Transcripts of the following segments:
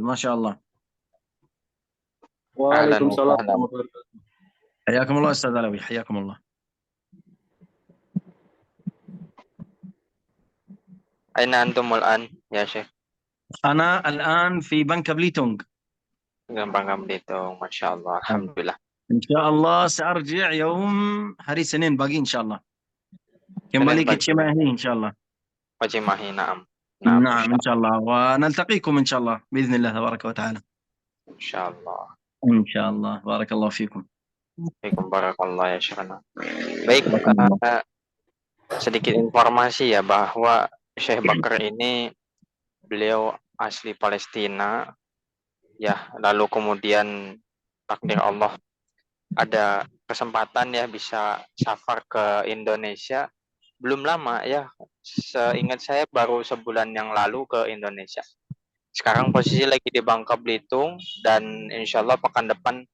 ما شاء الله. أهلا وعليكم السلام وسهلا. ورحمة الله وبركاته. حياكم الله أستاذ علوي، حياكم الله. أين أنتم الآن يا شيخ؟ أنا الآن في بنك بليتونغ. Gampang Belitung, Masya Allah, Alhamdulillah. إن شاء الله سأرجع يوم hari Senin pagi إن شاء الله. Senin Kembali ke pagi, Cimahi إن شاء الله. Cimahi, naam. Naam, نعم Insya إن شاء الله، ونلتقيكم إن شاء الله بإذن الله تبارك وتعالى. Allah. إن شاء الله، بارك الله فيكم. Waalaikumsalam barakallah ya Syekhana. Baik, بارك الله. sedikit informasi ya bahwa Syekh Bakar ini beliau asli Palestina ya, lalu kemudian takdir Allah ada kesempatan ya bisa safar ke Indonesia. Belum lama ya, seingat saya baru sebulan yang lalu ke Indonesia. Sekarang posisi lagi di Bangka Belitung dan insya Allah pekan depan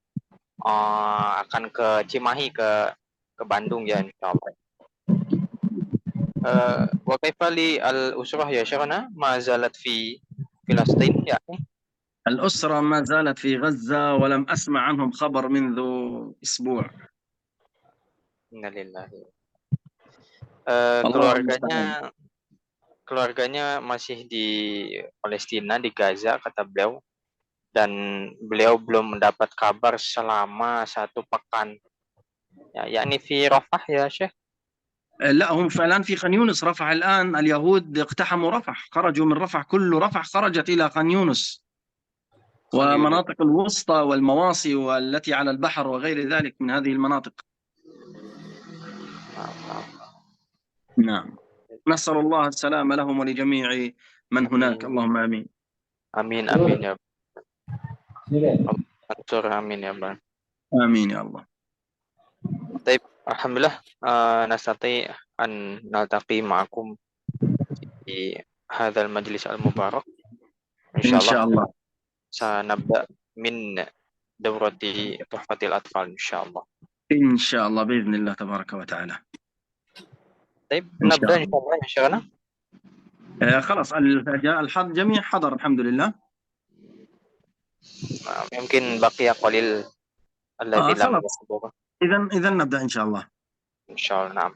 akan ke Cimahi ke Bandung ya insya Allah. Wa kaifa li al-usrah ya Syekhana ma zalat fi Filastin ya. الأسرة ما زالت في غزة ولم أسمع عنهم خبر منذ أسبوع. Innalillahi. الله المستعان. Keluarganya masih di Palestina, di Gaza kata beliau, dan beliau belum mendapat kabar selama 1 pekan ya, yakni fi Rafah ya Syekh. لا، هم فعلا في خان يونس. رفح الآن اليهود اقتحموا رفح، خرجوا من رفح، كل رفح خرجت إلى خان يونس ومناطق الوسطى والمواصي والتي على البحر وغير ذلك من هذه المناطق. نعم، نسأل الله السلامة لهم ولجميع من هناك. اللهم آمين. Amin amin ya. Amin ya Bang. آمين يا الله. Baik, alhamdulillah nastati an naltaqi ma'akum di hadzal majlis al-mubarak. إن شاء الله. Sanabda min dawrati tuhfatil atfal insyaallah. إن شاء الله بإذن الله تبارك وتعالى. طيب إن شاء نبدأ إن الله. شاء الله يا شيخنا. خلاص الجميع حضر الحمد لله. Mungkin baqiya qalil alladzi lam خلاص yahdur. إذا نبدأ إن شاء الله. Insyaallah. Naam.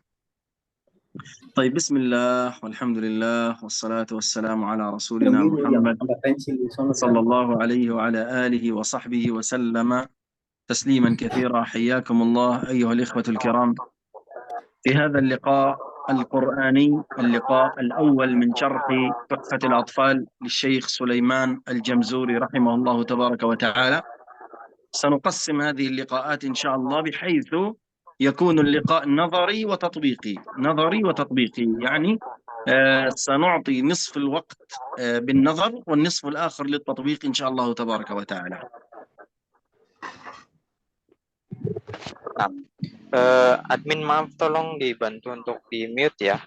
طيب، بسم الله والحمد لله والصلاة والسلام على رسولنا محمد صلى الله عليه وعلى آله وصحبه وسلم تسليما كثيرا. حياكم الله أيها الإخوة الكرام في هذا اللقاء القرآني، اللقاء الأول من شرح تحفة الأطفال للشيخ سليمان الجمزوري رحمه الله تبارك وتعالى. سنقسم هذه اللقاءات إن شاء الله بحيث يكون اللقاء نظري وتطبيقي، نظري وتطبيقي، يعني سنعطي نصف الوقت بالنظر والنصف الآخر للتطبيق إن شاء الله تبارك وتعالى. Admin maaf tolong dibantu untuk di mute ya.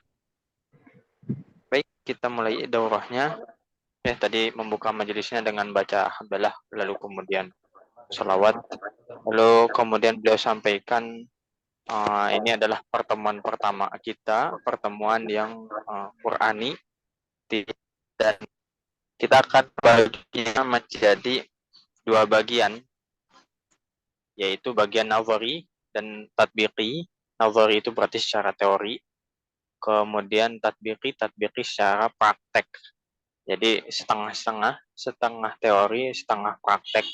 Baik, kita mulai daurahnya. Ya, tadi membuka majelisnya dengan baca hamdalah, lalu kemudian sholawat, lalu kemudian beliau sampaikan ini adalah pertemuan pertama kita, pertemuan yang Qur'ani, dan kita akan baginya menjadi 2 bagian, yaitu bagian nazari dan tatbiqi. Nazari itu berarti secara teori, kemudian tatbiqi secara praktek. Jadi setengah-setengah, setengah teori, setengah praktek.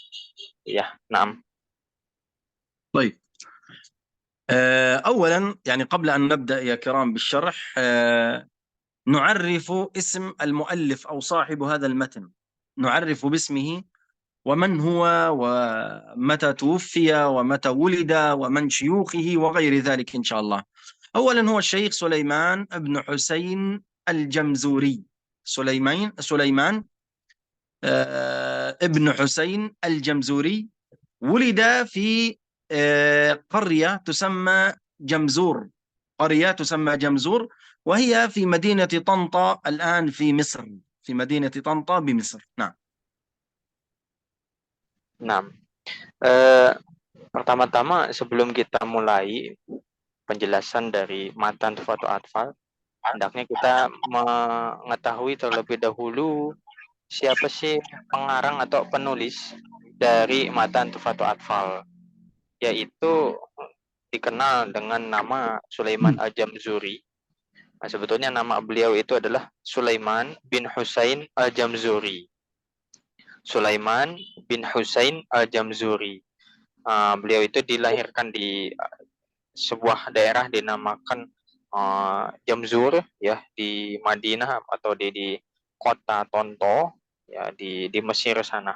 Ya, naam. طيب، أولا يعني قبل أن نبدأ يا كرام بالشرح نعرف اسم المؤلف أو صاحب هذا المتن، نعرف باسمه ومن هو ومتى توفي ومتى ولد ومن شيوخه وغير ذلك إن شاء الله. أولا هو الشيخ سليمان بن حسين الجمزوري. سليمان ابن حسين الجمزوري ولد في قرية تسمى جمزور، قرية تسمى جمزور، وهي في مدينة طنطا الآن في مصر، في مدينة طنطا بمصر. نعم. Nah, pertama-tama sebelum kita mulai penjelasan dari matan Tuhfatul Atfal, hendaknya kita mengetahui terlebih dahulu siapa sih pengarang atau penulis dari Matan Tufatul Atfal, yaitu dikenal dengan nama Sulaiman Al-Jamzuri. Nah, sebetulnya nama beliau itu adalah Sulaiman bin Husain Al-Jamzuri. Sulaiman bin Husain Al-Jamzuri. Beliau itu dilahirkan di sebuah daerah dinamakan Jamzur, ya, di Madinah atau di kota Tonto, ya, di Mesir sana,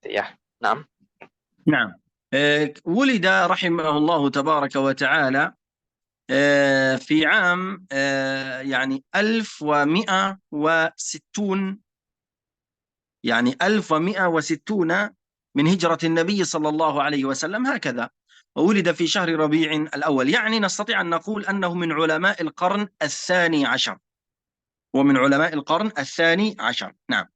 ya. Nah, نعم. ولد رحمه الله تبارك وتعالى في عام يعني 1160، يعني 1160 من هجرة النبي صلى الله عليه وسلم هكذا. وولد في شهر ربيع الأول، يعني نستطيع أن نقول أنه من علماء القرن الثاني عشر، ومن علماء القرن الثاني عشر. نعم.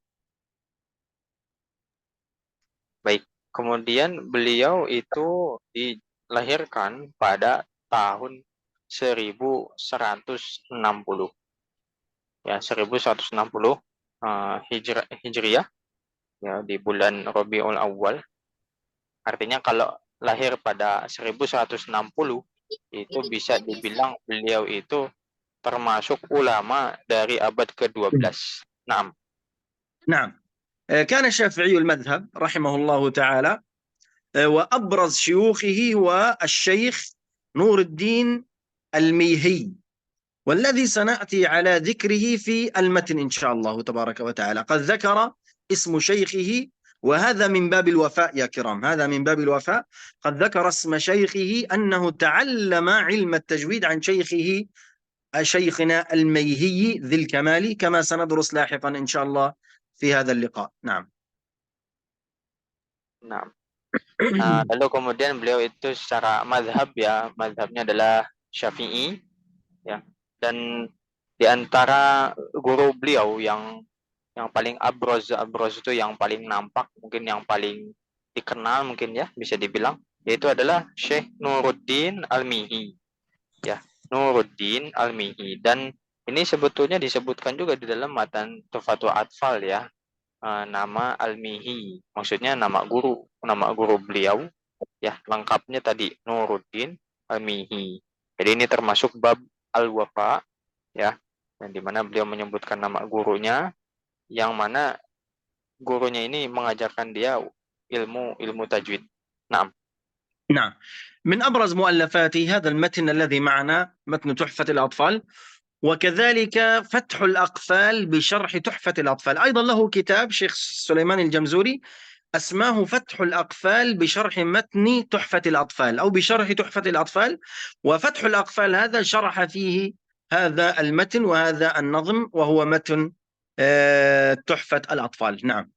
baik. Kemudian beliau itu dilahirkan pada tahun 1160. Ya, 1160 Hijriah, ya, di bulan Rabiul Awal. Artinya kalau lahir pada 1160 itu bisa dibilang beliau itu termasuk ulama dari abad ke-12. Nah, نعم. كان شافعي المذهب رحمه الله تعالى، وأبرز شيوخه هو الشيخ نور الدين الميهي، والذي سنأتي على ذكره في المتن إن شاء الله تبارك وتعالى. قد ذكر اسم شيخه، وهذا من باب الوفاء يا كرام، هذا من باب الوفاء. قد ذكر اسم شيخه أنه تعلم علم التجويد عن شيخه شيخنا الميهي ذي الكمال، كما سندرس لاحقا إن شاء الله في هذا اللقاء. نعم. nah. Lalu kemudian beliau itu secara madhab, ya, madhabnya adalah Syafi'i, ya. Dan di antara guru beliau yang paling abroz itu yang paling nampak, mungkin yang paling dikenal, mungkin ya bisa dibilang, yaitu adalah Syekh Nuruddin Al-Mihi, ya, Nuruddin Al-Mihi. Dan ini sebetulnya disebutkan juga di dalam matan Tufatul Atfal, ya, nama Al-Mihi, maksudnya nama guru beliau, ya, lengkapnya tadi Nuruddin Al-Mihi. Jadi ini termasuk bab Al-Wafa, ya, dan di mana beliau menyebutkan nama gurunya, yang mana gurunya ini mengajarkan dia ilmu tajwid. Nah, نعم. من أبرز مؤلفاته هذا المتن الذي معنا، متن تحفة الأطفال، وكذلك فتح الأقفال بشرح تحفة الأطفال. أيضا له كتاب شيخ سليمان الجمزوري أسماه فتح الأقفال بشرح متن تحفة الأطفال، أو بشرح تحفة الأطفال. وفتح الأقفال هذا شرح فيه هذا المتن وهذا النظم، وهو متن تحفة الأطفال. نعم.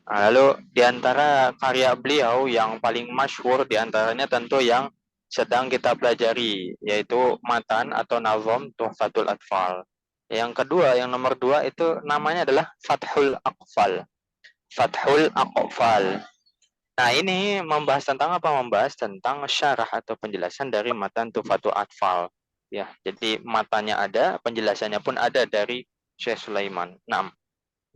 lalu di antara karya beliau yang paling masyhur di antaranya tentu yang sedang kita pelajari, yaitu matan atau nazom Tuhfatul Atfal. Yang kedua, yang nomor 2 itu namanya adalah Fathul Aqfal. Fathul Aqfal. Nah, ini membahas tentang apa? Membahas tentang syarah atau penjelasan dari matan Tuhfatul Atfal. Ya, jadi matanya ada, penjelasannya pun ada dari Syekh Sulaiman. Nah,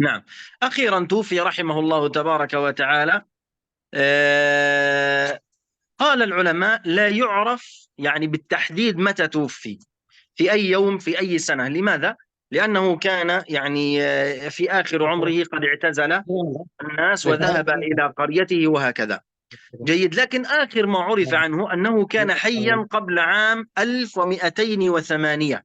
نعم. أخيرا توفي رحمه الله تبارك وتعالى. قال العلماء لا يعرف يعني بالتحديد متى توفي، في أي يوم، في أي سنة. لماذا؟ لأنه كان يعني في آخر عمره قد اعتزل الناس وذهب إلى قريته وهكذا. جيد. لكن آخر ما عرف عنه أنه كان حيا قبل عام 1208،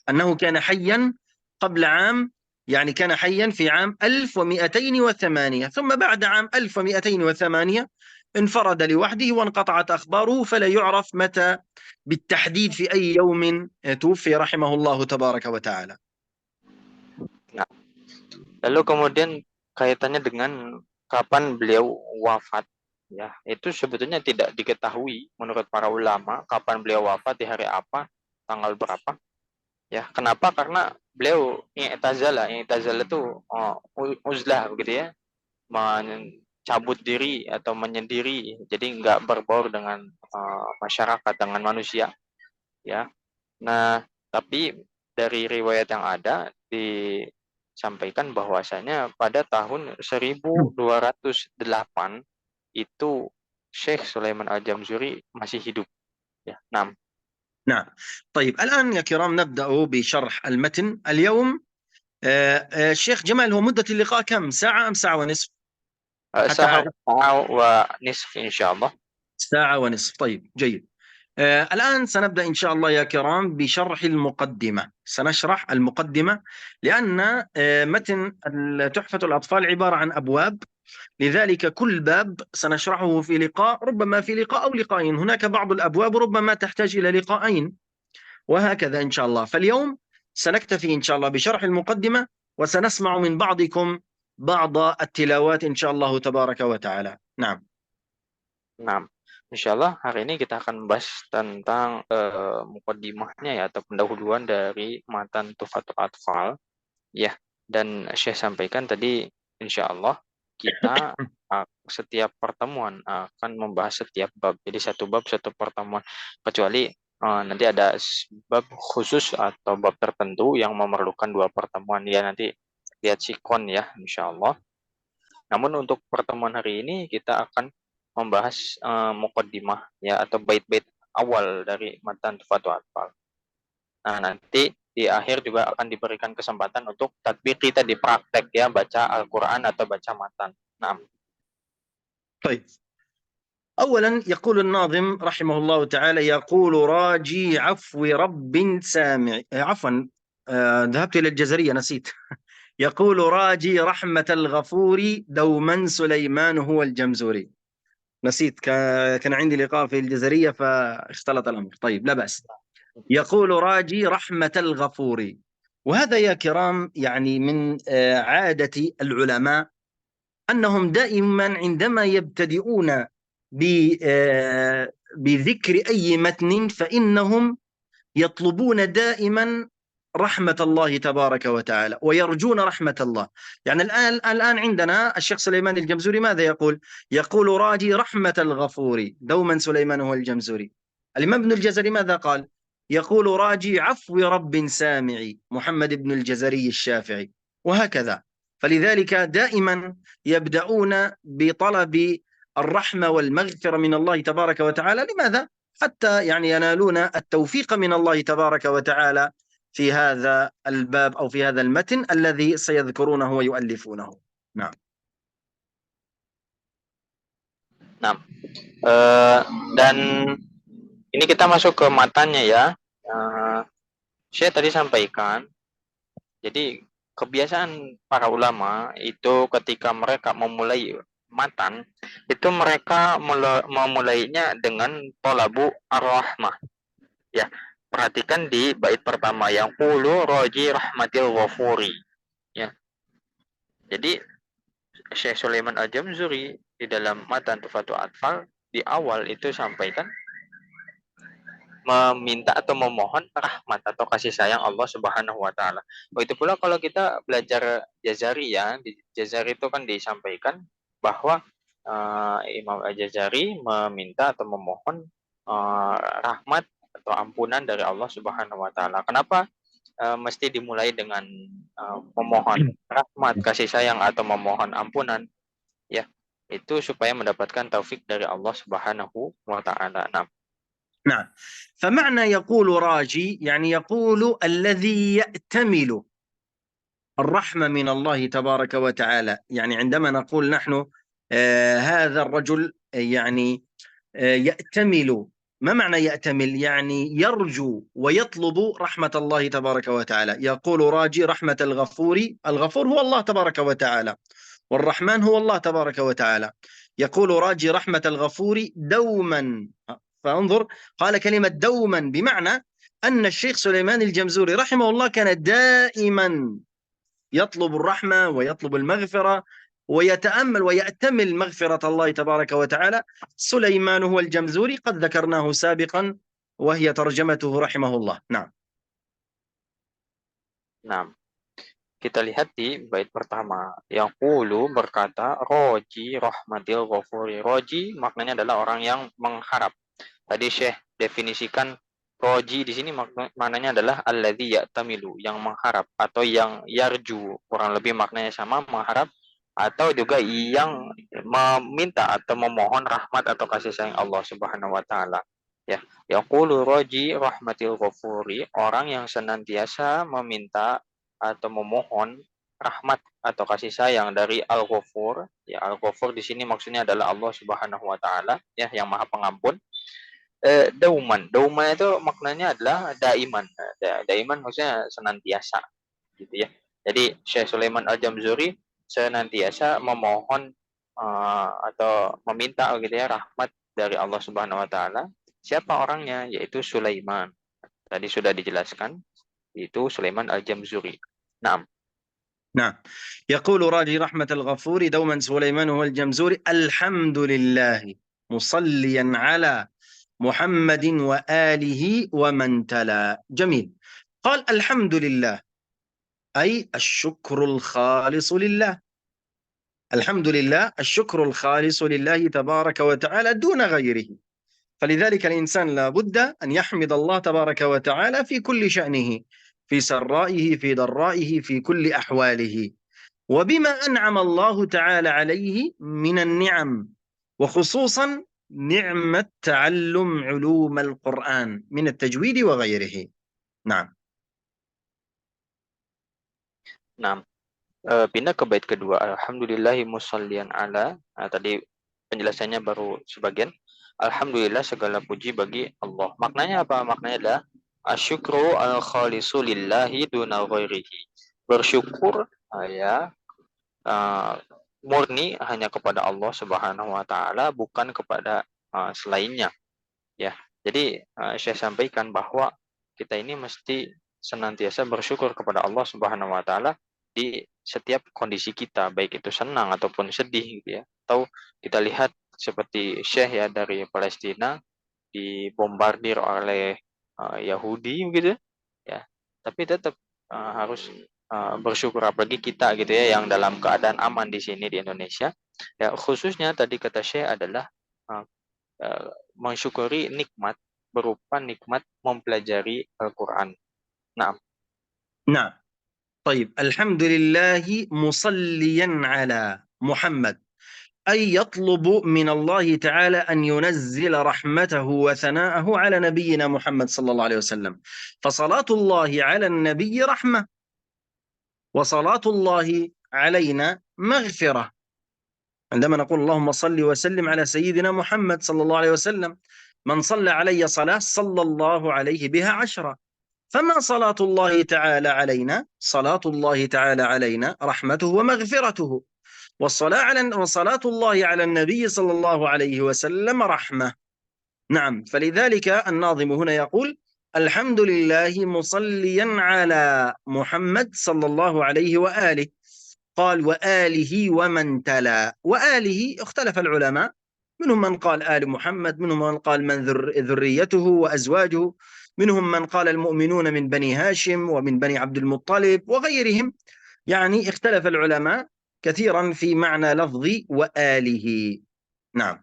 أنه كان حيا قبل عام، يعني كان حيا في عام 1208، ثم بعد عام 1208 انفرد لوحده وانقطعت أخباره، فلا يعرف متى بالتحديد في أي يوم توفي رحمه الله تبارك وتعالى. nah. Lalu kemudian kaitannya dengan kapan beliau wafat, ya, itu sebetulnya tidak diketahui menurut para ulama kapan beliau wafat, di hari apa, tanggal berapa. Ya, kenapa? Karena beliau i'tazala itu uzlah begitu ya, mencabut diri atau menyendiri, jadi nggak berbaur dengan masyarakat, dengan manusia, ya. Nah, tapi dari riwayat yang ada sampaikan bahwasanya pada tahun 1208 itu Syekh Sulaiman Al-Jamzuri masih hidup. Ya, 6. نعم. طيب الآن يا كرام نبدأ بشرح المتن اليوم. الشيخ جمال، هو مدة اللقاء كم ساعة أم ساعة ونصف حتى أعرف؟ ساعة ونصف إن شاء الله. ساعة ونصف. طيب جيد. الآن سنبدأ إن شاء الله يا كرام بشرح المقدمة. سنشرح المقدمة لأن متن تحفة الأطفال عبارة عن أبواب، لذلك كل باب سنشرحه في لقاء، ربما في لقاء أو لقاءين. هناك بعض الأبواب ربما تحتاج إلى لقاءين، وهكذا إن شاء الله. فاليوم سنكتفي إن شاء الله بشرح المقدمة، وسنسمع من بعضكم بعض التلاوات إن شاء الله تبارك وتعالى. نعم. Nah, insya Allah hari ini kita akan membahas tentang mukaddimahnya ya, atau pendahuluan dari matan Tuhfatul Atfal ya. Dan Syekh sampaikan tadi, insya Allah kita setiap pertemuan akan membahas setiap bab. Jadi satu bab satu pertemuan, kecuali nanti ada bab khusus atau bab tertentu yang memerlukan 2 pertemuan ya, nanti lihat sikon ya, insya Allah. Namun untuk pertemuan hari ini kita akan membahas muqaddimah ya, atau bait-bait awal dari matan Tuhfatul Atfal. Nah, nanti di akhir juga akan diberikan kesempatan untuk tatbik, kita dipraktek ya, baca Al-Qur'an atau baca matan. Nah. طيب. أولا يقول الناظم رحمه الله تعالى: يقول راجي عفو رب سامع. عفوا، ذهبت إلى الجزرية نسيت. يقول راجي رحمة الغفور دوما سليمان هو الجمزوري. نسيت، كان عندي لقاء في الجزرية فاختلط الأمر. طيب لا بأس. يقول راجي رحمة الغفور. وهذا يا كرام يعني من عادة العلماء أنهم دائما عندما يبتدئون بذكر أي متن فإنهم يطلبون دائما رحمة الله تبارك وتعالى ويرجون رحمة الله. يعني الآن عندنا الشيخ سليمان الجمزوري ماذا يقول؟ يقول راجي رحمة الغفور دوما سليمان هو الجمزوري. الإمام ابن الجزري ماذا قال؟ يقول راجي عفو رب سامعي محمد بن الجزري الشافعي، وهكذا. فلذلك دائما يبدأون بطلب الرحمة والمغفرة من الله تبارك وتعالى. لماذا؟ حتى يعني ينالون التوفيق من الله تبارك وتعالى في هذا الباب أو في هذا المتن الذي سيذكرونه ويؤلفونه. نعم. Nah, dan ini kita masuk ke matanya ya. Saya tadi sampaikan, jadi kebiasaan para ulama itu ketika mereka memulai matan, itu mereka memulainya dengan tolabu ar-rahmah. Ya, perhatikan di bait pertama yang qulu raji rahmatil ghafuri. Ya. Jadi Syekh Sulaiman Al-Jamzuri di dalam matan Tuhfatul Atfal di awal itu sampaikan meminta atau memohon rahmat atau kasih sayang Allah Subhanahu wa taala. Begitu pula kalau kita belajar Jazari ya, di Jazari itu kan disampaikan bahwa Imam Al-Jazari meminta atau memohon rahmat atau ampunan dari Allah Subhanahu wa taala. Kenapa mesti dimulai dengan memohon rahmat, kasih sayang atau memohon ampunan? Ya, itu supaya mendapatkan taufik dari Allah Subhanahu wa taala. نعم. فمعنى يقول راجي يعني يقول الذي يأتمل الرحمة من الله تبارك وتعالى. يعني عندما نقول نحن هذا الرجل يعني يأتمل، ما معنى يأتمل؟ يعني يرجو ويطلب رحمة الله تبارك وتعالى. يقول راجي رحمة الغفور. الغفور هو الله تبارك وتعالى، والرحمن هو الله تبارك وتعالى. يقول راجي رحمة الغفور دوما. فانظر، قال كلمة دوما بمعنى أن الشيخ سليمان الجمزوري رحمه الله كان دائما يطلب الرحمة ويطلب المغفرة ويتأمل ويأتمل مغفرة الله تبارك وتعالى. سليمان هو الجمزوري، قد ذكرناه سابقا وهي ترجمته رحمه الله. نعم. Nah, kita lihat di bait pertama. Yang qulu berkata, roji rahmatil ghafuri. Roji maknanya adalah orang yang mengharap. Tadi Syekh definisikan Roji di sini maknanya adalah alladzi ya'tamilu, yang mengharap atau yang yarju, kurang lebih maknanya sama, mengharap atau juga yang meminta atau memohon rahmat atau kasih sayang Allah Subhanahu wa taala. Ya, yaqulu roji rahmatil ghafuri, orang yang senantiasa meminta atau memohon rahmat atau kasih sayang dari Al-Ghafur. Ya, Al-Ghafur di sini maksudnya adalah Allah Subhanahu wa taala, ya, yang Maha Pengampun. Dauman itu maknanya adalah daiman. Daiman maksudnya senantiasa, gitu ya. Jadi Syekh Sulaiman Al-Jamzuri senantiasa memohon atau meminta gitu ya rahmat dari Allah Subhanahu wa taala. Siapa orangnya? Yaitu Sulaiman. Tadi sudah dijelaskan, itu Sulaiman Al-Jamzuri. Naam. نعم. يقول راجي رحمة الغفور دوما سليمان هو الجمزوري الحمد لله مصليا على محمد وآله ومن تلا. جميل. قال الحمد لله أي الشكر الخالص لله. الحمد لله الشكر الخالص لله تبارك وتعالى دون غيره. فلذلك الإنسان لا بد أن يحمد الله تبارك وتعالى في كل شأنه، في سرائه في ضرائه في كل أحواله. وبما أنعم الله تعالى عليه من النعم، وخصوصا نعمة تعلم علوم القرآن من التجويد وغيره. نعم. Naam. Pindah ke bait kedua. Alhamdulillahi musallian ala. Nah, tadi penjelasannya baru sebagian. Alhamdulillah segala puji bagi Allah. Maknanya apa? Maknanya adalah asyukru al khalisu lillahi duna ghairihi. Bersyukur ya murni hanya kepada Allah Subhanahu wa taala, bukan kepada selainnya, ya. Jadi saya sampaikan bahwa kita ini mesti senantiasa bersyukur kepada Allah Subhanahu wa taala di setiap kondisi kita, baik itu senang ataupun sedih gitu ya. Atau kita lihat seperti Syekh ya dari Palestina dibombardir oleh Yahudi gitu ya. Tapi tetap harus bersyukur, apalagi kita gitu ya yang dalam keadaan aman di sini di Indonesia. Ya, khususnya tadi kata Syekh adalah mensyukuri nikmat berupa nikmat mempelajari Al-Qur'an. Nah, نعم. طيب الحمد لله مصليا على محمد، أي يطلب من الله تعالى أن ينزل رحمته وثناءه على نبينا محمد صلى الله عليه وسلم. فصلاة الله على النبي رحمة، وصلاة الله علينا مغفرة. عندما نقول اللهم صل وسلم على سيدنا محمد صلى الله عليه وسلم، من صلى علي صلاة صلى الله عليه بها 10. فما صلاة الله تعالى علينا؟ صلاة الله تعالى علينا رحمته ومغفرته. وصلاة الله على النبي صلى الله عليه وسلم رحمة. نعم. فلذلك الناظم هنا يقول الحمد لله مصليا على محمد صلى الله عليه وآله. قال وآله ومن تلا. وآله اختلف العلماء، منهم من قال آل محمد، منهم من قال من ذريته وأزواجه، منهم من قال المؤمنون من بني هاشم ومن بني عبد المطلب وغيرهم. يعني اختلف العلماء كثيرا في معنى لفظ وآله. نعم.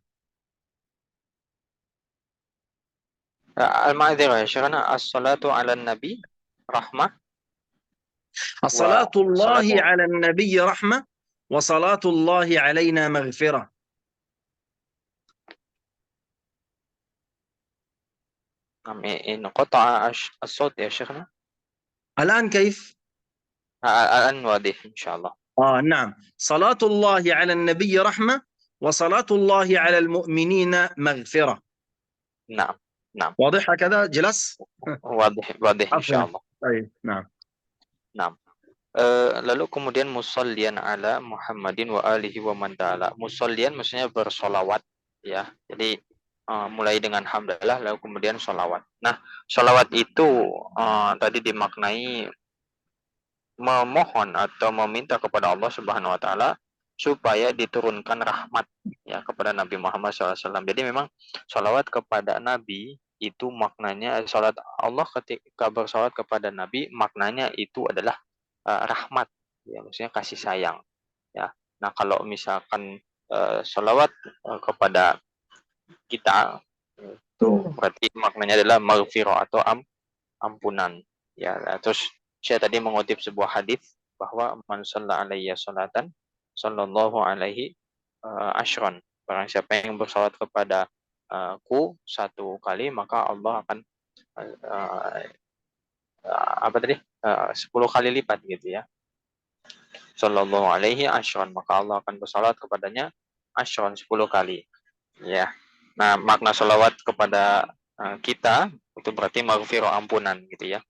al-ma'dzirah ya, karena as-salatu 'alan nabi rahmah wa الصلاة الله salatu على النبي رحمة، وصلاة الله علينا مغفرة. in qata'a as-saut ya Syekhna. الآن كيف؟ Al-an wadih insyaallah. نعم. صلاة الله على النبي رحمة، وصلاة الله على المؤمنين مغفرة. Naam. Naam. واضح هكذا جلس؟ Wadih عفوا. insyaallah. طيب. نعم. Naam. Lalu kemudian musallian ala Muhammadin wa alihi wa man ta'ala. Musallian maksudnya bersolawat ya. Jadi mulai dengan hamdalah lalu kemudian solawat. Nah, solawat itu tadi dimaknai memohon atau meminta kepada Allah Subhanahu wa taala supaya diturunkan rahmat ya kepada Nabi Muhammad SAW. Jadi memang solawat kepada Nabi itu maknanya, salat Allah ketika bersolawat kepada Nabi maknanya itu adalah rahmat ya, maksudnya kasih sayang ya. Nah, kalau misalkan sholawat kepada kita Itu berarti maknanya adalah maghfirah atau ampunan. Ya, terus saya tadi mengutip sebuah hadis bahwa man shalla alayya salatan sallallahu alaihi asyran. Barang siapa yang bersalat kepada ku satu kali, maka Allah akan uh, apa tadi 10 kali lipat gitu ya. Sallallahu alaihi asyran, maka Allah akan bersalat kepadanya asyran 10 kali. Ya. Nah, makna salawat kepada kita itu berarti maghfirah, ampunan gitu ya.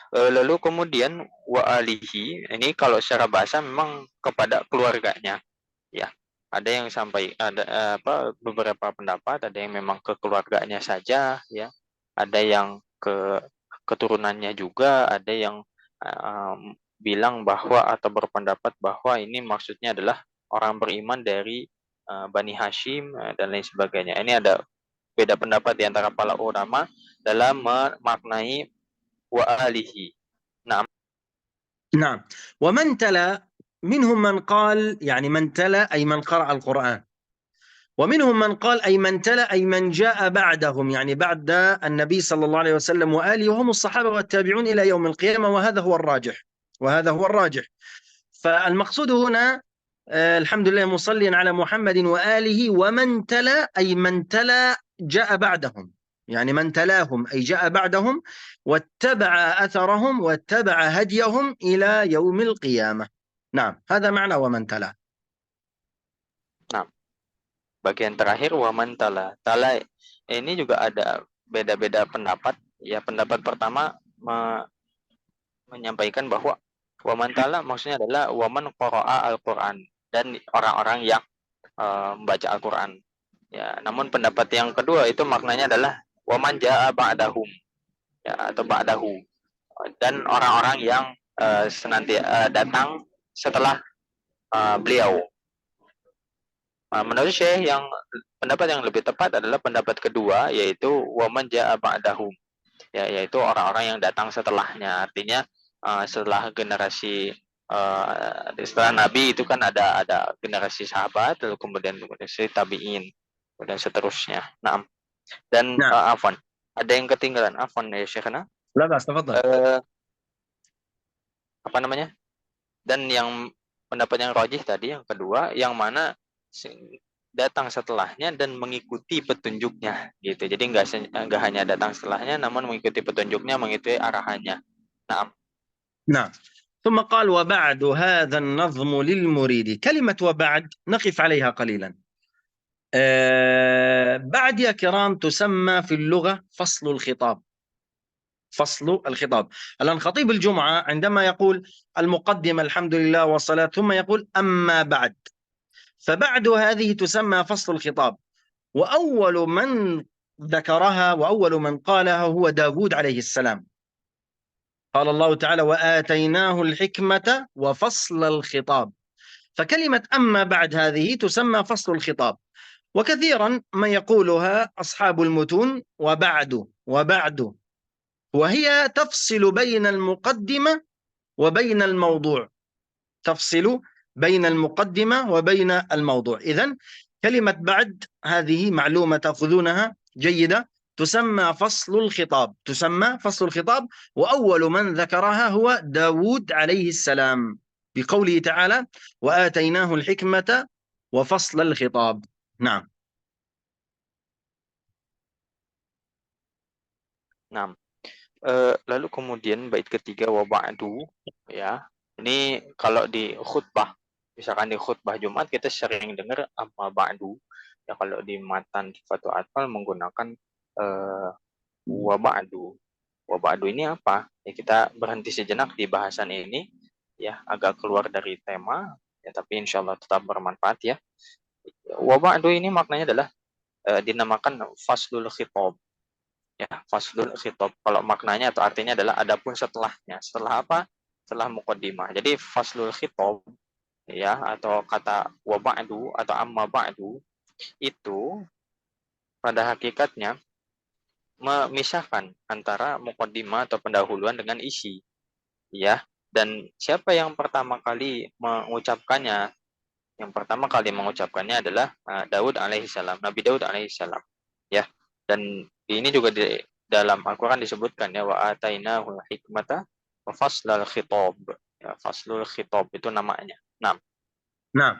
Lalu kemudian wa alihi, ini kalau secara bahasa memang kepada keluarganya ya. Ada yang sampai ada beberapa pendapat, ada yang memang ke keluarganya saja ya. Ada yang ke keturunannya juga, ada yang bilang bahwa atau berpendapat bahwa ini maksudnya adalah orang beriman dari Bani Hashim dan lain sebagainya. Ini ada beda pendapat di antara para ulama dalam memaknai wa alihi. نعم. ومن تلا منهم من قال يعني من تلا أي من قرأ القرآن، ومنهم من قال أي من تلا أي من جاء بعدهم، يعني بعد النبي صلى الله عليه وسلم وآله، وهم الصحابة والتابعون إلى يوم القيامة، وهذا هو الراجح، وهذا هو الراجح. فالمقصود هنا الحمد لله مصليا على محمد وآله، ومن تلا أي من تلا جاء بعدهم، يعني من تلاهم أي جاء بعدهم واتبع أثرهم واتبع هديهم إلى يوم القيامة. نعم، هذا معنى ومن تلا. Nah, bagian terakhir waman tala. Tala ini juga ada beda-beda pendapat. Ya, pendapat pertama menyampaikan bahwa waman tala maksudnya adalah waman qara'a al-Qur'an, dan orang-orang yang membaca Al-Qur'an. Ya, namun pendapat yang kedua itu maknanya adalah waman ja'a ba'dahum, ya, atau ba'dahu, dan orang-orang yang senantiasa datang setelah beliau. Menurut Syekh, yang pendapat yang lebih tepat adalah pendapat kedua, yaitu waman ja'a ba'dahum, ya, yaitu orang-orang yang datang setelahnya. Artinya setelah generasi setelah Nabi itu kan ada generasi sahabat, lalu kemudian generasi tabi'in dan seterusnya. Nah, dan afwan, ada yang ketinggalan, afwan ya Syekhana. لا بأس، تفضل. Apa namanya? Dan yang pendapat yang rajih tadi yang kedua, yang mana datang setelahnya dan mengikuti petunjuknya gitu. Jadi enggak hanya datang setelahnya, namun mengikuti petunjuknya, mengikuti arahannya. نعم. ثم قال وبعد هذا النظم للمريد. كلمة وبعد نقف عليها قليلا. بعد يا كرام تسمى في اللغة فصل الخطاب. فصل الخطاب. الآن خطيب الجمعة عندما يقول المقدمة الحمد لله والصلاة، ثم يقول أما بعد، فبعد هذه تسمى فصل الخطاب. وأول من ذكرها وأول من قالها هو داود عليه السلام. قال الله تعالى وآتيناه الحكمة وفصل الخطاب. فكلمة أما بعد هذه تسمى فصل الخطاب. وكثيرا ما يقولها أصحاب المتون وبعد، وهي تفصل بين المقدمة وبين الموضوع، تفصل بين المقدمة وبين الموضوع. إذن كلمة بعد هذه معلومة تأخذونها جيدة، تسمى فصل الخطاب، تسمى فصل الخطاب. وأول من ذكرها هو داود عليه السلام بقوله تعالى وآتيناه الحكمة وفصل الخطاب. نعم. Nah, lalu kemudian bait ketiga wa ba'du, ya. Ini kalau di khutbah, misalkan di khutbah Jumat kita sering dengar amma ba'du. Ya, kalau di matan Fathul Atfal menggunakan wa ba'du. Wa ba'du ini apa? Ya, kita berhenti sejenak di bahasan ini, ya, agak keluar dari tema, ya, tapi insya Allah tetap bermanfaat ya. Wa ba'du ini maknanya adalah dinamakan faslul khitab. Ya, faslul khitab. Kalau maknanya atau artinya adalah adapun setelahnya. Setelah apa? Setelah muqaddimah. Jadi faslul khitab, ya, atau kata wa ba'du atau amma ba'du itu pada hakikatnya memisahkan antara muqaddimah atau pendahuluan dengan isi, ya. Dan siapa yang pertama kali mengucapkannya? Yang pertama kali mengucapkannya adalah Daud alaihissalam, Nabi Daud alaihissalam, ya. Dan ini juga di dalam Al-Quran disebutkan ya, wa atainahu hikmata wa faslal khitab. Ya, faslul khitab itu namanya. Nah, نعم.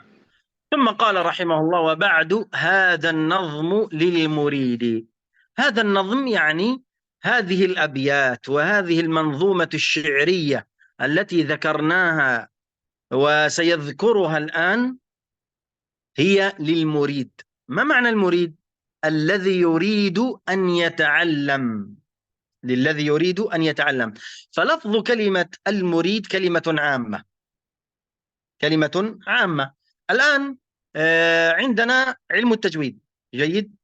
ثم قال رحمه الله: وبعد هذا النظم للمريد. هذا النظم يعني هذه الأبيات وهذه المنظومة الشعرية التي ذكرناها وسيذكرها الآن هي للمريد. ما معنى المريد؟ الذي يريد أن يتعلم، للذي يريد أن يتعلم. فلفظ كلمة المريد كلمة عامة، كلمة عامة. الآن عندنا علم التجويد، جيد.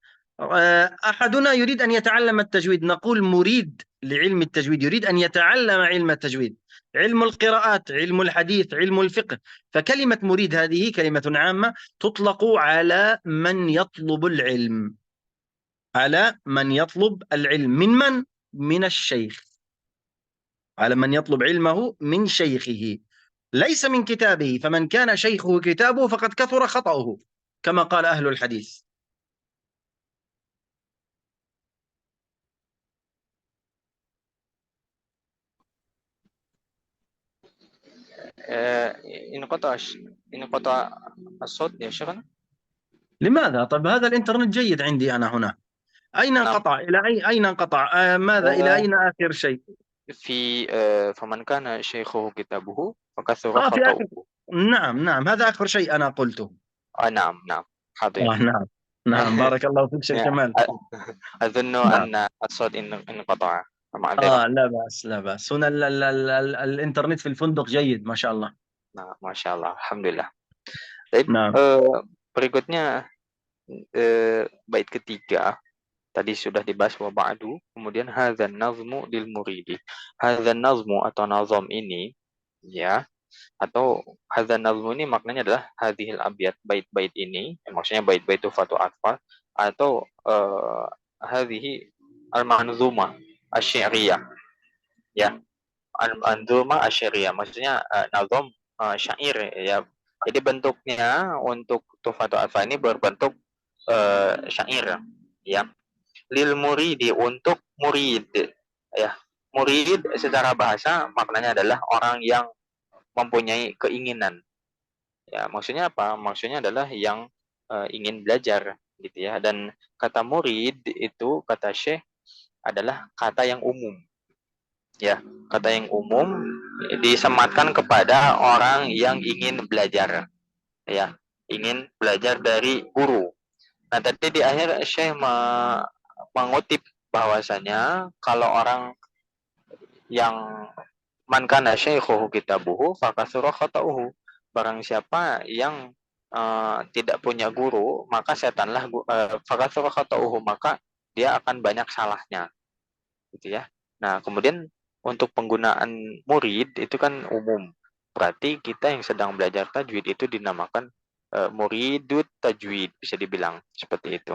أحدنا يريد أن يتعلم التجويد، نقول مريد لعلم التجويد، يريد أن يتعلم علم التجويد، علم القراءات، علم الحديث، علم الفقه. فكلمة مريد هذه كلمة عامة تطلق على من يطلب العلم، على من يطلب العلم من؟ من الشيخ، على من يطلب علمه من شيخه، ليس من كتابه. فمن كان شيخه كتابه فقد كثر خطأه كما قال أهل الحديث. ini kota asod ya Syekh. لماذا؟ طب هذا الإنترنت جيد عندي أنا هنا. أين Nah, انقطع؟ إلى أين انقطع؟ ماذا؟ إلى أين آخر شيء؟ في فمن كان شيخه كتابه فكثر في آخر. خطأه. نعم نعم، هذا آخر شيء أنا قلته. نعم نعم حاضر. نعم نعم، بارك الله فيك شيخ Ya, جمال. أظن نعم. أن الصوت انقطع. معذرة. لا بأس لا بأس، هنا الإنترنت في الفندق جيد ما شاء الله. Nah, Masya Allah, Alhamdulillah. Baik, نعم berikutnya bait ketiga tadi sudah dibahas wa ba'du, kemudian hadzan nazmu lil muridi. Hadzan nazmu atau nazam ini ya, atau hadzan nazmu ini maknanya adalah hadhil abyat, bait-bait ini, maksudnya bait-bait tufatu atfal atau hadhihi al-manzumah asy-sy'riyah ya. Al-manzumah asy-sy'riyah maksudnya nazam syair ya. Jadi bentuknya untuk tufatu atfal ini berbentuk syair ya, lil muridi untuk murid ya. Murid secara bahasa maknanya adalah orang yang mempunyai keinginan ya. Maksudnya apa? Maksudnya adalah yang ingin belajar gitu ya. Dan kata murid itu kata Syekh adalah kata yang umum ya. Kata yang umum disematkan kepada orang yang ingin belajar ya, ingin belajar dari guru. Nah, tadi di akhir Syekh mengutip bahwasanya kalau orang yang man kana syaikhuhu kitabuhu fakasura khata'uhu, barang siapa yang tidak punya guru maka setanlah fakasura khata'uhu, maka dia akan banyak salahnya gitu ya. Nah, kemudian untuk penggunaan murid itu kan umum. Berarti kita yang sedang belajar tajwid itu dinamakan muridut tajwid, bisa dibilang seperti itu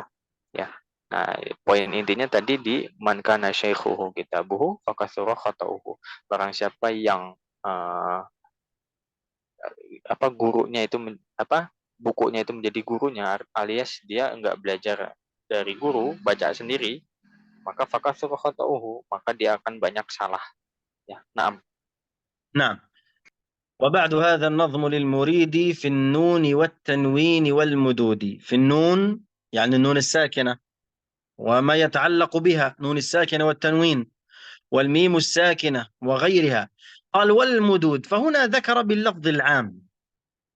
ya. Nah, poin intinya tadi di man kana syaikhuhu kitabuhu fakasura khata'uhu. Barang siapa yang gurunya itu bukunya itu menjadi gurunya, alias dia enggak belajar dari guru, baca sendiri, maka fakasura khata'uhu, maka dia akan banyak salah ya. Naam. نعم. وبعد هذا النظم للمريد في النون والتنوين والمدود. في النون يعني النون الساكنة وما يتعلق بها، نون الساكنة والتنوين والميم الساكنة وغيرها. قال والمدود، فهنا ذكر باللفظ العام،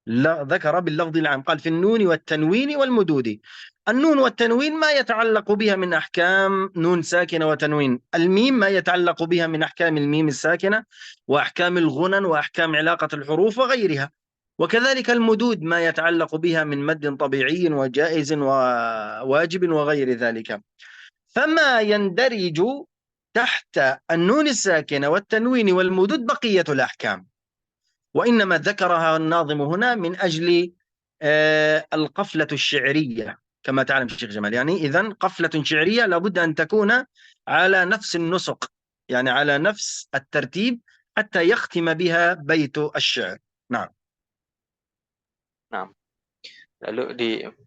لا ذكر باللفظ العام، قال في النون والتنوين والمدود. النون والتنوين ما يتعلق بها من أحكام نون ساكنة وتنوين. الميم ما يتعلق بها من أحكام الميم الساكنة وأحكام الغنن وأحكام علاقة الحروف وغيرها. وكذلك المدود ما يتعلق بها من مد طبيعي وجائز وواجب وغير ذلك. فما يندرج تحت النون الساكنة والتنوين والمدود بقية الأحكام، وإنما ذكرها الناظم هنا من أجل القفلة الشعرية كما تعلم شيخ جمال. يعني إذن قفلة شعرية لابد أن تكون على نفس النسق، يعني على نفس الترتيب حتى يختم بها بيت الشعر. نعم. Nah, Lalu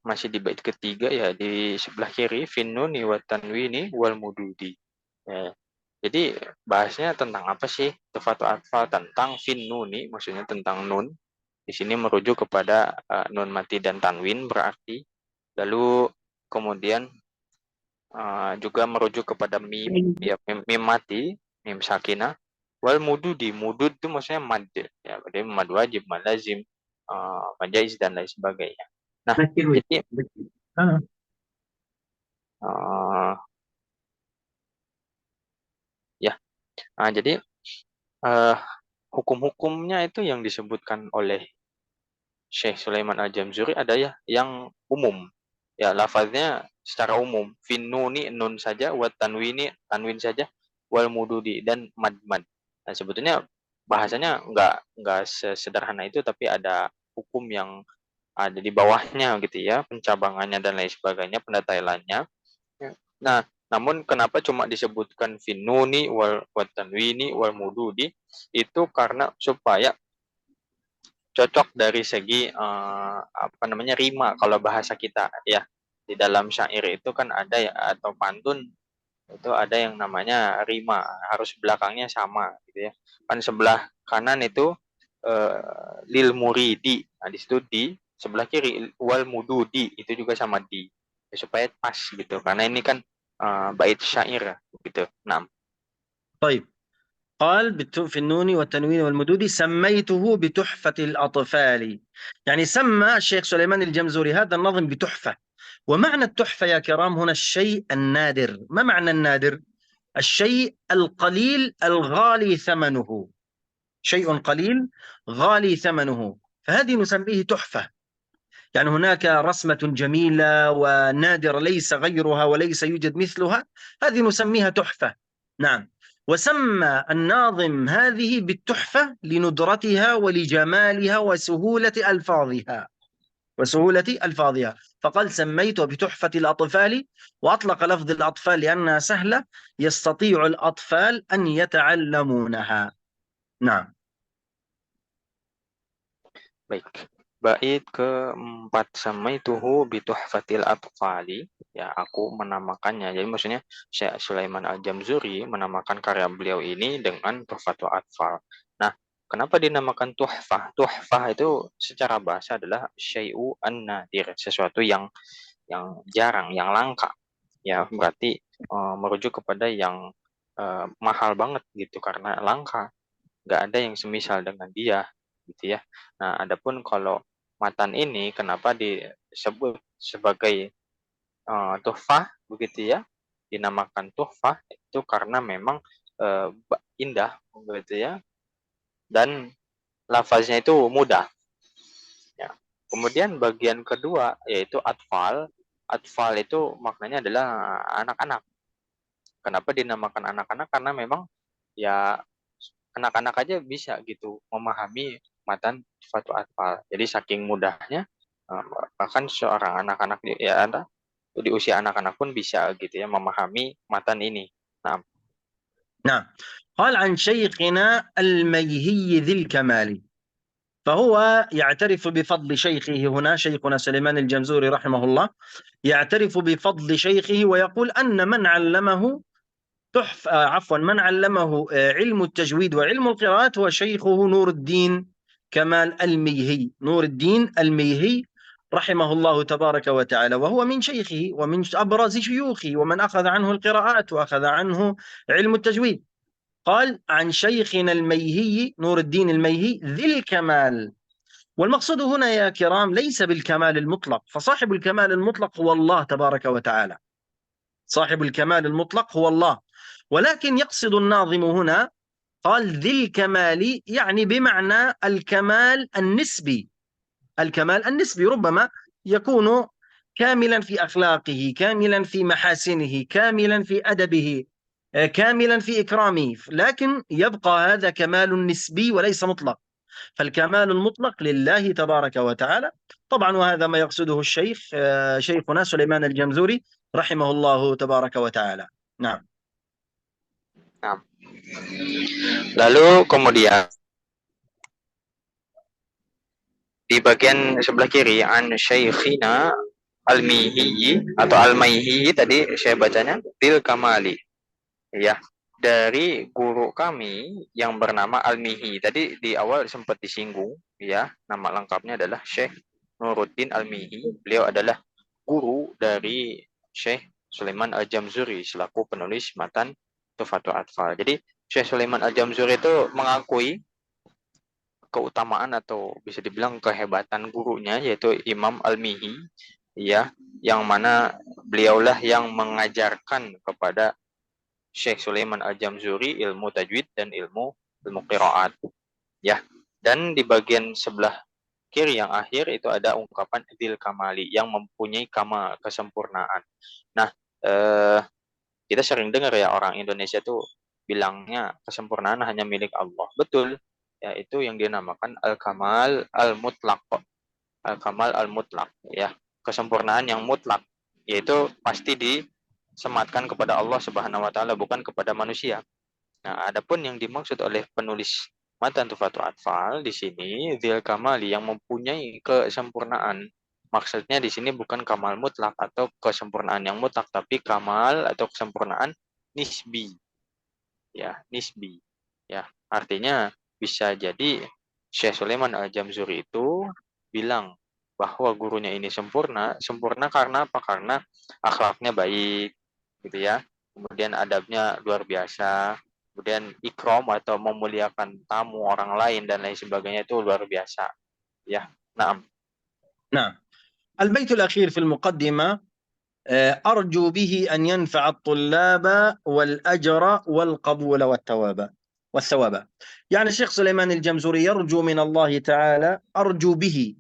masih di bait ketiga ya, di sebelah kiri finnuni wa tanwini wal mududi. Ya. Jadi bahasnya tentang apa sih? Tufatu atfal tentang finnuni, maksudnya tentang nun. Di sini merujuk kepada nun mati dan tanwin berarti. Lalu kemudian juga merujuk kepada mim, ya mim mati, mim sakinah. Wal mududi, mudud itu maksudnya mad, ya, berarti mad wajib, mad lazim, mad jaiz dan lain sebagainya. Nah, jadi ya, jadi hukum-hukumnya itu yang disebutkan oleh Syekh Sulaiman Al-Jamzuri ada ya yang umum. Ya, lafaznya secara umum. Fin nuni nun saja, wa tanwini tanwin saja, wal mududi dan mad-mad. Nah, sebetulnya bahasanya enggak sesederhana itu, tapi ada hukum yang ada di bawahnya gitu ya, pencabangannya dan lain sebagainya, pendetailannya. Nah, namun kenapa cuma disebutkan fin nuni wal tanwini wal mududi itu karena supaya cocok dari segi rima kalau bahasa kita ya. Di dalam syair itu kan ada ya, atau pantun itu ada yang namanya rima, harus belakangnya sama gitu ya. Kan sebelah kanan itu lil muridi, nah di situ di, sebelah kiri wal mududi itu juga sama di, ya, supaya pas gitu, karena ini kan bait syair gitu. Nah, طيب قال في النون والتنوين والمدود سميته بتحفة الأطفال، يعني سمى الشيخ سليمان الجمزوري هذا النظم بتحفة. ومعنى التحفة يا كرام هنا الشيء النادر. ما معنى النادر؟ الشيء القليل الغالي ثمنه، شيء قليل غالي ثمنه، فهذه نسميه تحفة. يعني هناك رسمة جميلة ونادرة ليس غيرها وليس يوجد مثلها، هذه نسميها تحفة. نعم. وسمى الناظم هذه بالتحفة لندرتها ولجمالها وسهولة ألفاظها، فقال سميته بتحفة الأطفال، وأطلق لفظ الأطفال لأنها سهلة يستطيع الأطفال أن يتعلمونها. نعم. baik. Bait keempat, samaituhu bituhfatil atfali, ya aku menamakannya. Jadi maksudnya Syekh Sulaiman Al-Jamzuri menamakan karya beliau ini dengan Tuhfatul Atfal. Nah, kenapa dinamakan tuhfah? Tuhfah itu secara bahasa adalah syai'u an-nadir, sesuatu yang jarang, yang langka. Ya, berarti merujuk kepada yang mahal banget gitu karena langka. Nggak ada yang semisal dengan dia gitu ya. Nah, adapun kalau matan ini kenapa disebut sebagai tuhfah begitu ya, dinamakan tuhfah itu karena memang indah begitu ya, dan lafaznya itu mudah ya. Kemudian bagian kedua yaitu atfal. Atfal itu maknanya adalah anak-anak. Kenapa dinamakan anak-anak? Karena memang ya anak-anak aja bisa gitu memahami matan Tuhfatul Atfal. Jadi saking mudahnya bahkan seorang anak-anak ya di usia anak-anak pun bisa gitu ya memahami matan ini. Nah, نعم. قال عن شيخنا الميهي ذي الكمال، فهو يعترف بفضل شيخه هنا، شيخنا سليمان الجمزوري رحمه الله يعترف بفضل شيخه، ويقول أن من علمه من علمه علم التجويد وعلم القراءات هو شيخه نور الدين كمال الميهي، نور الدين الميهي رحمه الله تبارك وتعالى، وهو من شيخه ومن أبرز شيوخه ومن أخذ عنه القراءات وأخذ عنه علم التجويد. قال عن شيخنا الميهي نور الدين الميهي ذي الكمال. والمقصود هنا يا كرام ليس بالكمال المطلق، فصاحب الكمال المطلق هو الله تبارك وتعالى، صاحب الكمال المطلق هو الله، ولكن يقصد الناظم هنا قال ذي الكمال يعني بمعنى الكمال النسبي. الكمال النسبي ربما يكون كاملا في أخلاقه، كاملا في محاسنه، كاملا في أدبه، كاملا في إكرامه، لكن يبقى هذا كمال نسبي وليس مطلق. فالكمال المطلق لله تبارك وتعالى طبعا، وهذا ما يقصده الشيخ شيخنا سليمان الجمزوري رحمه الله تبارك وتعالى. نعم. nah. Lalu kemudian di bagian sebelah kiri an Syekhina Al-Mihi atau Al-Maihi tadi saya bacanya Til Kamali. Ya, dari guru kami yang bernama Al-Mihi. Tadi di awal sempat disinggung, ya, nama lengkapnya adalah Syekh Nuruddin Al-Mihi. Beliau adalah guru dari Syekh Sulaiman Al-Jamzuri selaku penulis matan Tuhfatul Atfal. Jadi Syekh Sulaiman Al-Jamzuri itu mengakui keutamaan atau bisa dibilang kehebatan gurunya yaitu Imam Al-Mihi, ya, yang mana beliaulah yang mengajarkan kepada Syekh Sulaiman Al-Jamzuri ilmu tajwid dan ilmu qiraat, ya. Dan di bagian sebelah kiri yang akhir itu ada ungkapan Dzil Kamali yang mempunyai kamal kesempurnaan. Nah, kita sering dengar ya orang Indonesia tuh bilangnya kesempurnaan hanya milik Allah. Betul. Ya, itu yang dinamakan Al-Kamal Al-Mutlaq. Al-Kamal Al-Mutlaq, ya. Kesempurnaan yang mutlak, yaitu pasti disematkan kepada Allah Subhanahu wa taala, bukan kepada manusia. Nah, adapun yang dimaksud oleh penulis Matan Tuhfatul Atfal di sini Dzil Kamali yang mempunyai kesempurnaan. Maksudnya di sini bukan kamal mutlak atau kesempurnaan yang mutlak, tapi kamal atau kesempurnaan nisbi. Ya, nisbi. Ya, artinya bisa jadi Syekh Sulaiman Al-Jamzuri itu bilang bahwa gurunya ini sempurna, sempurna karena apa? Karena akhlaknya baik, gitu ya. Kemudian adabnya luar biasa, kemudian ikram atau memuliakan tamu orang lain dan lain sebagainya itu luar biasa, ya. Nah, البيت الأخير في المقدمة أرجو به أن ينفع الطلاب والأجر والقبول والثواب. يعني الشيخ سليمان الجمزوري يرجو من الله تعالى، أرجو به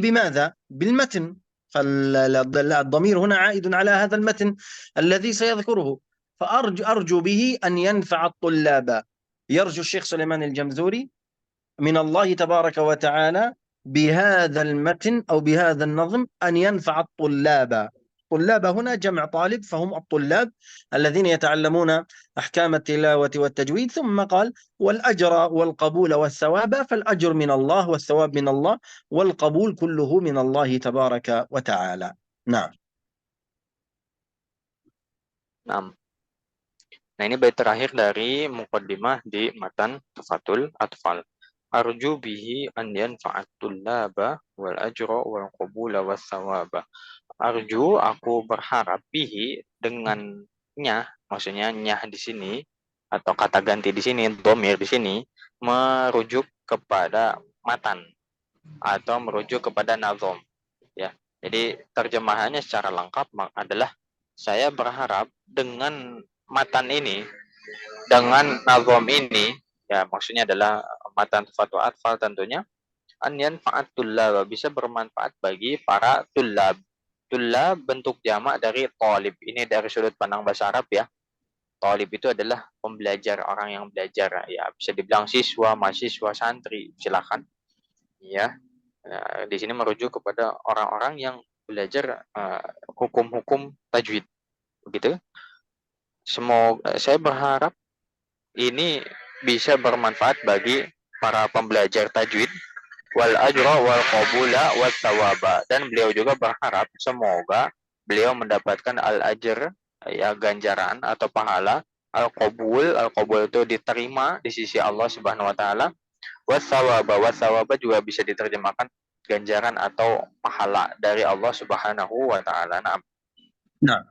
بماذا؟ بالمتن، فالضمير هنا عائد على هذا المتن الذي سيذكره، فأرجو به أن ينفع الطلاب. يرجو الشيخ سليمان الجمزوري من الله تبارك وتعالى بهذا المتن أو بهذا النظم أن ينفع الطلاب. طلاب هنا جمع طالب، فهم الطلاب الذين يتعلمون أحكام التلاوة والتجويد. ثم قال والأجر والقبول والثواب، فالأجر من الله والثواب من الله والقبول كله من الله تبارك وتعالى. نعم. Nah, ini bait terakhir dari muqaddimah di matan Tuhfatul Atfal. Arju bihi an yanfa'at tullaba wal ajra wal qabula was thawaba. Arju, aku berharap, bihi, dengannya, maksudnya nyah di sini atau kata ganti di sini, dhamir di sini merujuk kepada matan atau merujuk kepada nazom, ya. Jadi terjemahannya secara lengkap adalah saya berharap dengan matan ini, dengan nazom ini, ya, maksudnya adalah matan Tuhfatul Atfal tentunya, an yanfa'at tullab, bisa bermanfaat bagi para tullab. Tullab bentuk jamak dari talib. Ini dari sudut pandang bahasa Arab, ya. Talib itu adalah pembelajar, orang yang belajar, ya. Bisa dibilang siswa, mahasiswa, santri, silakan. Ya. Nah, di sini merujuk kepada orang-orang yang belajar hukum-hukum tajwid, begitu. Semoga, saya berharap ini bisa bermanfaat bagi para pembelajar tajwid, wal ajra wal qabula wat tawaba, dan beliau juga berharap semoga beliau mendapatkan al ajr, ya, ganjaran atau pahala, al qabul itu diterima di sisi Allah Subhanahu wa taala, wat tawaba juga bisa diterjemahkan ganjaran atau pahala dari Allah Subhanahu wa taala. نعم.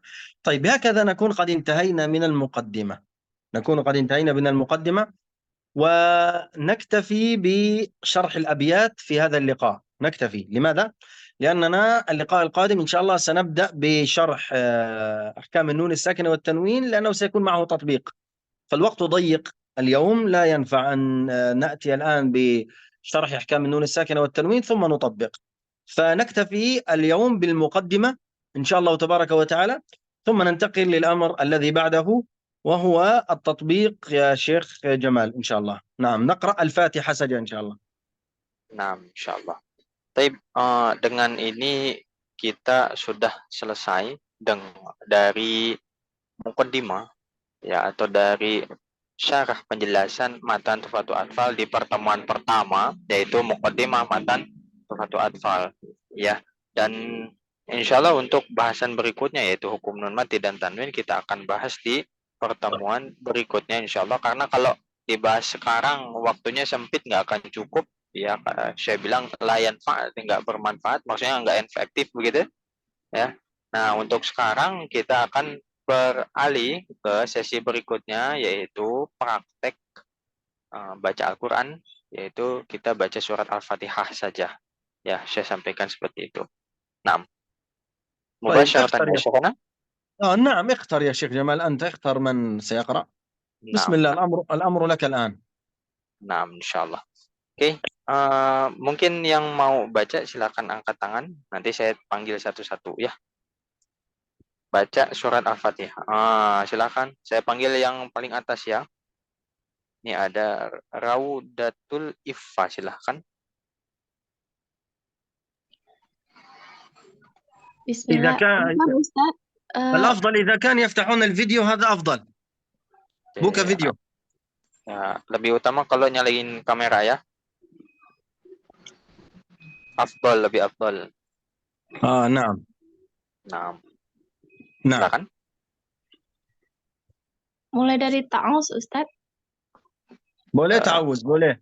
طيب هكذا نكون قد انتهينا من المقدمة، ونكتفي بشرح الأبيات في هذا اللقاء. نكتفي. لماذا؟ لأننا اللقاء القادم إن شاء الله سنبدأ بشرح أحكام النون الساكنة والتنوين، لأنه سيكون معه تطبيق، فالوقت ضيق اليوم، لا ينفع أن نأتي الآن بشرح أحكام النون الساكنة والتنوين ثم نطبق. فنكتفي اليوم بالمقدمة إن شاء الله تبارك وتعالى، ثم ننتقل للأمر الذي بعده وهو التطبيق يا شيخ جمال إن شاء الله. نعم، نقرأ الفاتحة saja إن شاء الله. Nah, insyaallah. Baik, dengan ini kita sudah selesai dari muqaddimah, ya, atau dari syarah penjelasan matan Tuhfatul Atfal di pertemuan pertama, yaitu muqaddimah matan surat Atfal, ya. Dan insya Allah untuk bahasan berikutnya yaitu hukum nun mati dan tanwin kita akan bahas di pertemuan berikutnya insya Allah, karena kalau dibahas sekarang waktunya sempit, nggak akan cukup ya. Saya bilang layan nggak bermanfaat, maksudnya nggak efektif begitu ya. Nah, untuk sekarang kita akan beralih ke sesi berikutnya yaitu praktek baca Al-Quran, yaitu kita baca surat Al-Fatihah saja ya. Saya sampaikan seperti itu. Nah, طيب مباشرة اختر يا يا شيخنا. نعم اختر يا شيخ جمال، أنت اختر من سيقرأ. بسم نعم الله، نعم الأمر لك الآن. نعم insyaallah. Oke, mungkin yang mau baca silakan angkat tangan, nanti saya panggil satu-satu ya. Baca surat Al-Fatihah. Silakan, saya panggil yang paling atas ya. Ini ada Raudatul Iffa, silakan. إذا Bismillah. كان Apa Ustaz? الأفضل إذا كان يفتحون الفيديو هذا أفضل. buka Oke, video. ya, lebih utama kalau nyalain kamera ya. Afdol, lebih afdol. نعم Nah, نعم. silakan. Mulai dari ta'awuz Ustaz. boleh تعوز boleh.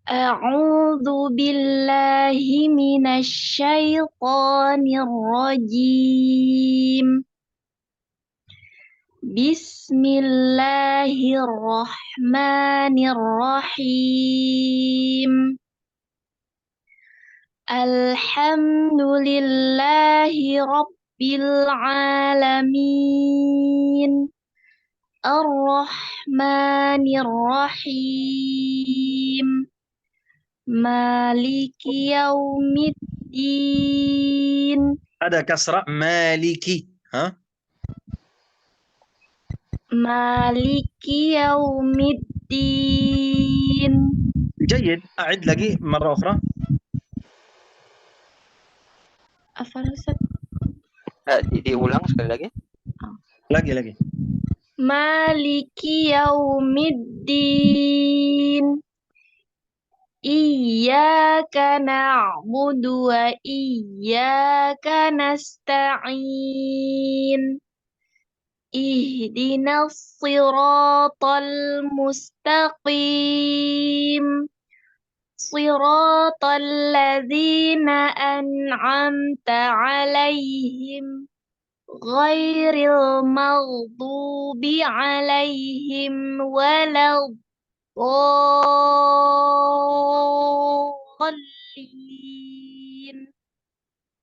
A'udzu billahi minasy syaithanir rajim. Bismillahirrahmanirrahim. Alhamdulillahi rabbil alamin. Ar-Rahmanir-Rahim. Maliki yaumiddin. ada kasrah maliki. Maliki yaumiddin. جيد. أعد لقي مرة أخرى. Apa Ustaz? Diulang sekali lagi. lagi. Maliki yaumiddin. Iyyaka na'budu wa iyyaka nasta'in. Ihdinas siratal mustaqim. Siratal ladzina an'amta 'alaihim ghairil maghdubi 'alaihim waladdallin.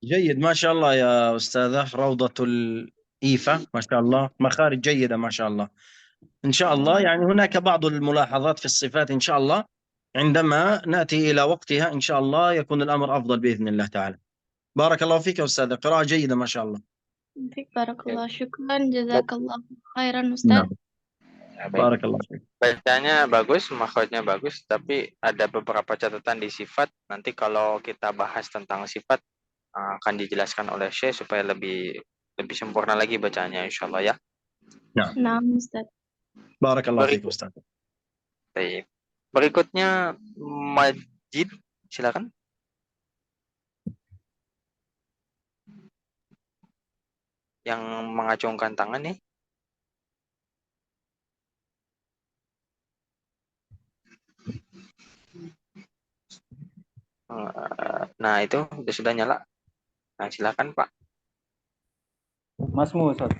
جيد ما شاء الله يا أستاذة روضة الإيفا، ما شاء الله مخارج جيدة ما شاء الله. إن شاء الله يعني هناك بعض الملاحظات في الصفات إن شاء الله عندما نأتي إلى وقتها إن شاء الله يكون الأمر أفضل بإذن الله تعالى. بارك الله فيك يا أستاذة، قراءة جيدة ما شاء الله. Barakallah, syukran, jazakallah khairan Ustaz. بارك الله فيك. Bacanya bagus, makhrajnya bagus, tapi ada beberapa catatan di sifat. Nanti kalau kita bahas tentang sifat akan dijelaskan oleh Syekh supaya lebih sempurna lagi bacanya insyaallah ya. Nah, Ustaz. بارك الله فيك أستاذ. Baik. Berikutnya Majid, silakan. Yang mengacungkan tangan nih. Nah, itu sudah nyala. Nah, silakan Pak. Masmu Ustaz.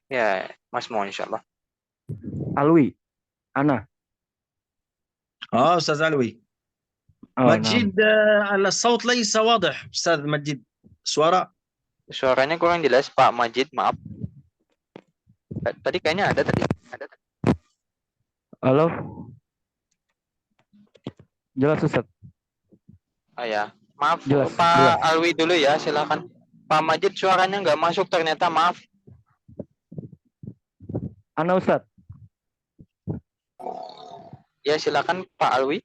Ya, Mas Mo insyaallah. Alwi. Ana. أستاذ علوي. مجد الصوت ليس واضح أستاذ مجد. Suaranya kurang jelas Pak Majid, maaf. Tadi kayaknya ada tadi. Halo. Jelas Ustaz. Ya, maaf Jelas, Pak jelas. Alwi dulu ya, silakan. Pak Majid suaranya nggak masuk ternyata, maaf. Ana Ustaz. Ya, silakan Pak Alwi.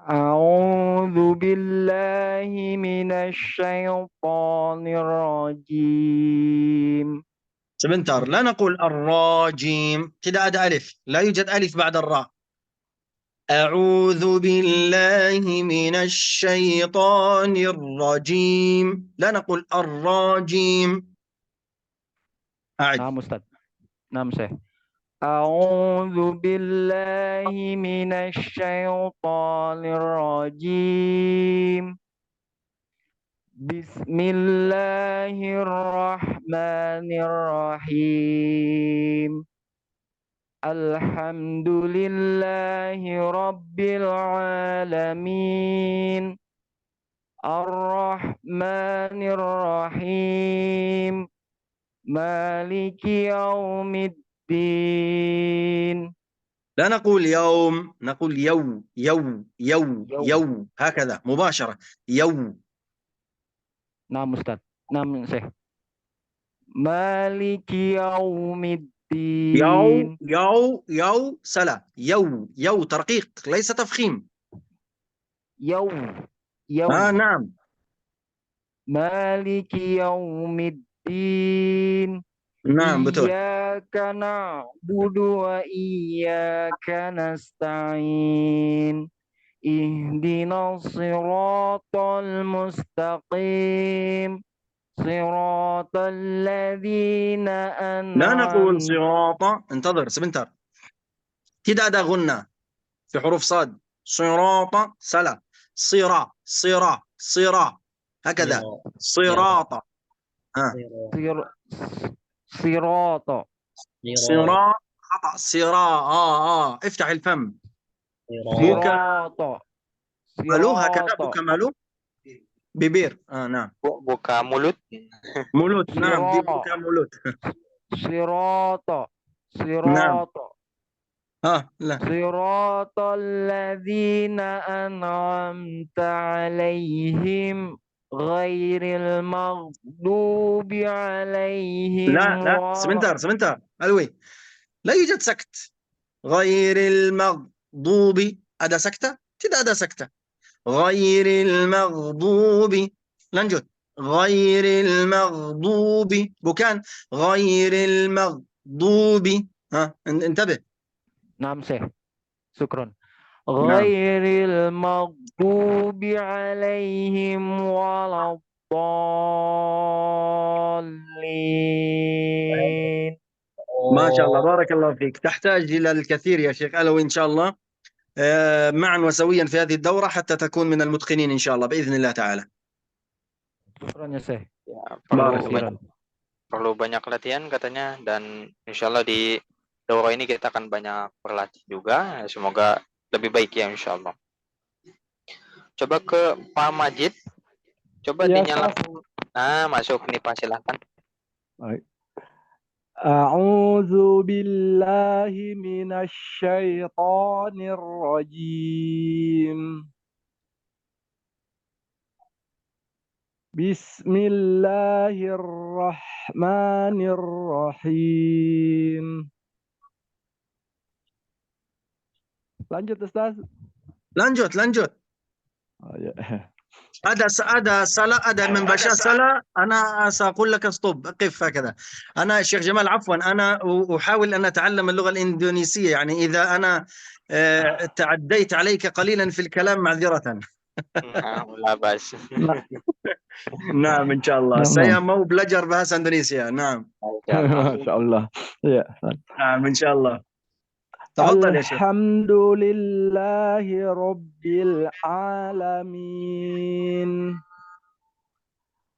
A'udzu billahi minasy syaithanir rajim. sebentar لا نقول الراجيم، tidak ada ألف، لا يوجد ألف بعد الراء. أعوذ بالله من الشيطان الرجيم. لا نقول الراجيم. أعد. نعم أستاذ. نعم شيخ. أعوذ بالله من الشيطان الرجيم. بسم الله الرحمن الرحيم. الحمد لله رب العالمين. الرحمن الرحيم. مالك يوم الدين. لا نقول يوم، نقول يو يو يو يو هكذا مباشرة. يو. نعم أستاذ. نعم شيخ. مالك يوم يو الدين. يو سلا. يو ترقيق ليس تفخيم. يوم نعم. مالك يوم الدين. نعم betul. إياك نعبد وإياك نستعين. اهدنا الصراط المستقيم. صراط الذين لا نقول أنعمت. صراط. انتظر sebentar. tidak ada غنة في حروف صاد. صراط سلا. صرا هكذا. صراط. صراط. صراط خطأ. افتح الفم. بوكا صراط. مالو هكذا. صراط. بوكا مالو بيبير. نعم. Buka mulut. مولوت. نعم دي صراط. بوكا مولوت. صراط. نعم. صراط. لا. صراط الذين أنعمت عليهم غير المغضوب عليهم لا sebentar ألوي. لا يوجد سكت. غير المغضوب. ada سكتة؟ tidak ada سكتة. غير المغضوب. lanjut. غير المغضوب. bukan غير المغضوب. انتبه. نعم شيخ. شكرا. غير المغضوب عليهم ولا الضالين. ما شاء الله بارك الله فيك. تحتاج إلى الكثير يا شيخ ألوي إن شاء الله معا وسويا في هذه الدورة حتى تكون من المتقنين إن شاء الله بإذن الله تعالى. شكرا يا شيخ. Ya, Barakallah. perlu banyak latihan katanya, dan insya Allah di daurah ini kita akan banyak berlatih juga. Semoga lebih baik ya insya Allah. Coba ke Pak Majid. Coba Ya, dinyalakan. Nah, masuk nih Pak, silahkan. A'udzu billahi minasy syaithanir rajim. Bismillahirrahmanirrahim. Lanjut Ustaz. lanjut. ada صلاة. ada membaca salah. أنا سأقول لك ستوب. قف هكذا. أنا الشيخ جمال عفوا أنا أحاول أن أتعلم اللغة الإندونيسية، يعني إذا أنا تعديت عليك قليلا في الكلام معذرة. لا بأس. نعم إن شاء الله. saya mau belajar bahasa Indonesia. نعم. Masya Allah. Ya. نعم إن شاء الله. تفضل يا شيخ. الحمد لله رب العالمين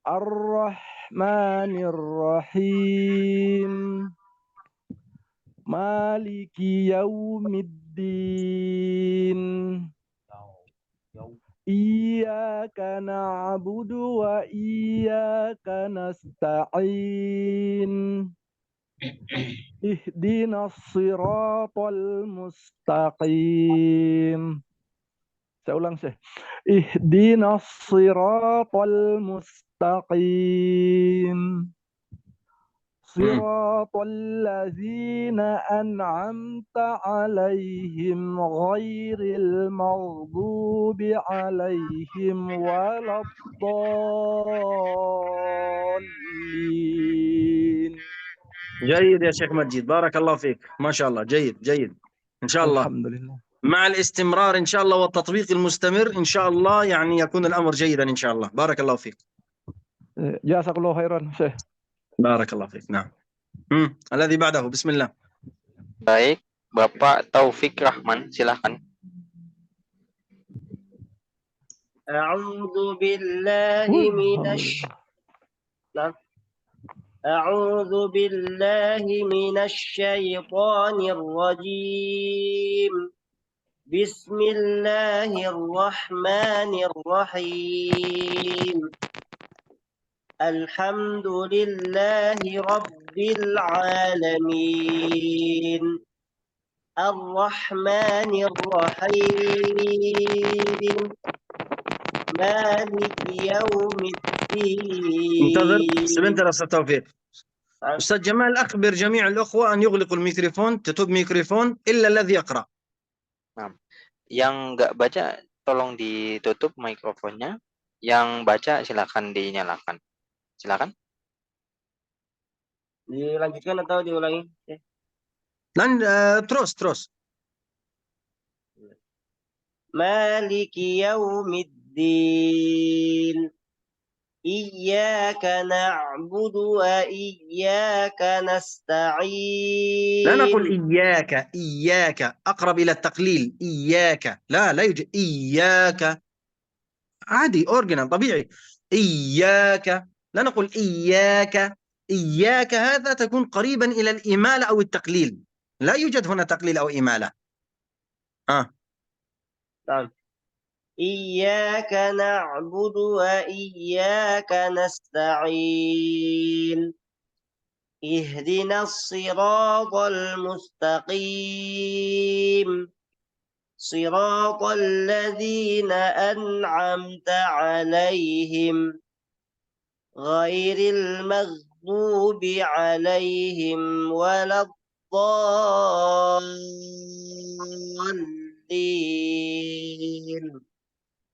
الرحمن الرحيم مالك يوم الدين إياك نعبد وإياك نستعين اهدنا الصراط المستقيم. Saya ulang Syekh. اهدنا الصراط المستقيم صراط الذين أنعمت عليهم غير المغضوب عليهم ولا الضالين. جيد يا شيخ مجيد بارك الله فيك. ما شاء الله. جيد إن شاء الله. الحمد لله. مع الاستمرار إن شاء الله والتطبيق المستمر إن شاء الله يعني يكون الأمر جيدا إن شاء الله. بارك الله فيك. Jazakallahu khairan, Syekh. بارك الله فيك. نعم. الذي بعده بسم الله. Baik, Bapak Taufik Rahman, silakan. أعوذ بالله من الشيطان الرجيم. بسم الله الرحمن الرحيم. الحمد لله رب العالمين. الرحمن الرحيم. مالك يوم انتظر الدين. سبنتر أستاذ توفيق. أستاذ جمال أخبر جميع الأخوة أن يغلقوا الميكروفون، تتوب ميكروفون إلا الذي يقرأ. Nah, yang nggak baca tolong ditutup mikrofonnya. Yang baca silakan dinyalakan. Silakan. Dilanjutkan atau diulangi? terus. مالك يوم الدين. إياك نعبد وإياك نستعين. لا نقول إياك أقرب إلى التقليل. إياك لا يوجد إياك، عادي أورجنال طبيعي. إياك، لا نقول إياك هذا تكون قريبا إلى الإمالة أو التقليل. لا يوجد هنا تقليل أو إمالة. طيب. إياك نعبد وإياك نستعين. اهدنا الصراط المستقيم. صراط الذين أنعمت عليهم غير المغضوب عليهم ولا الضالين.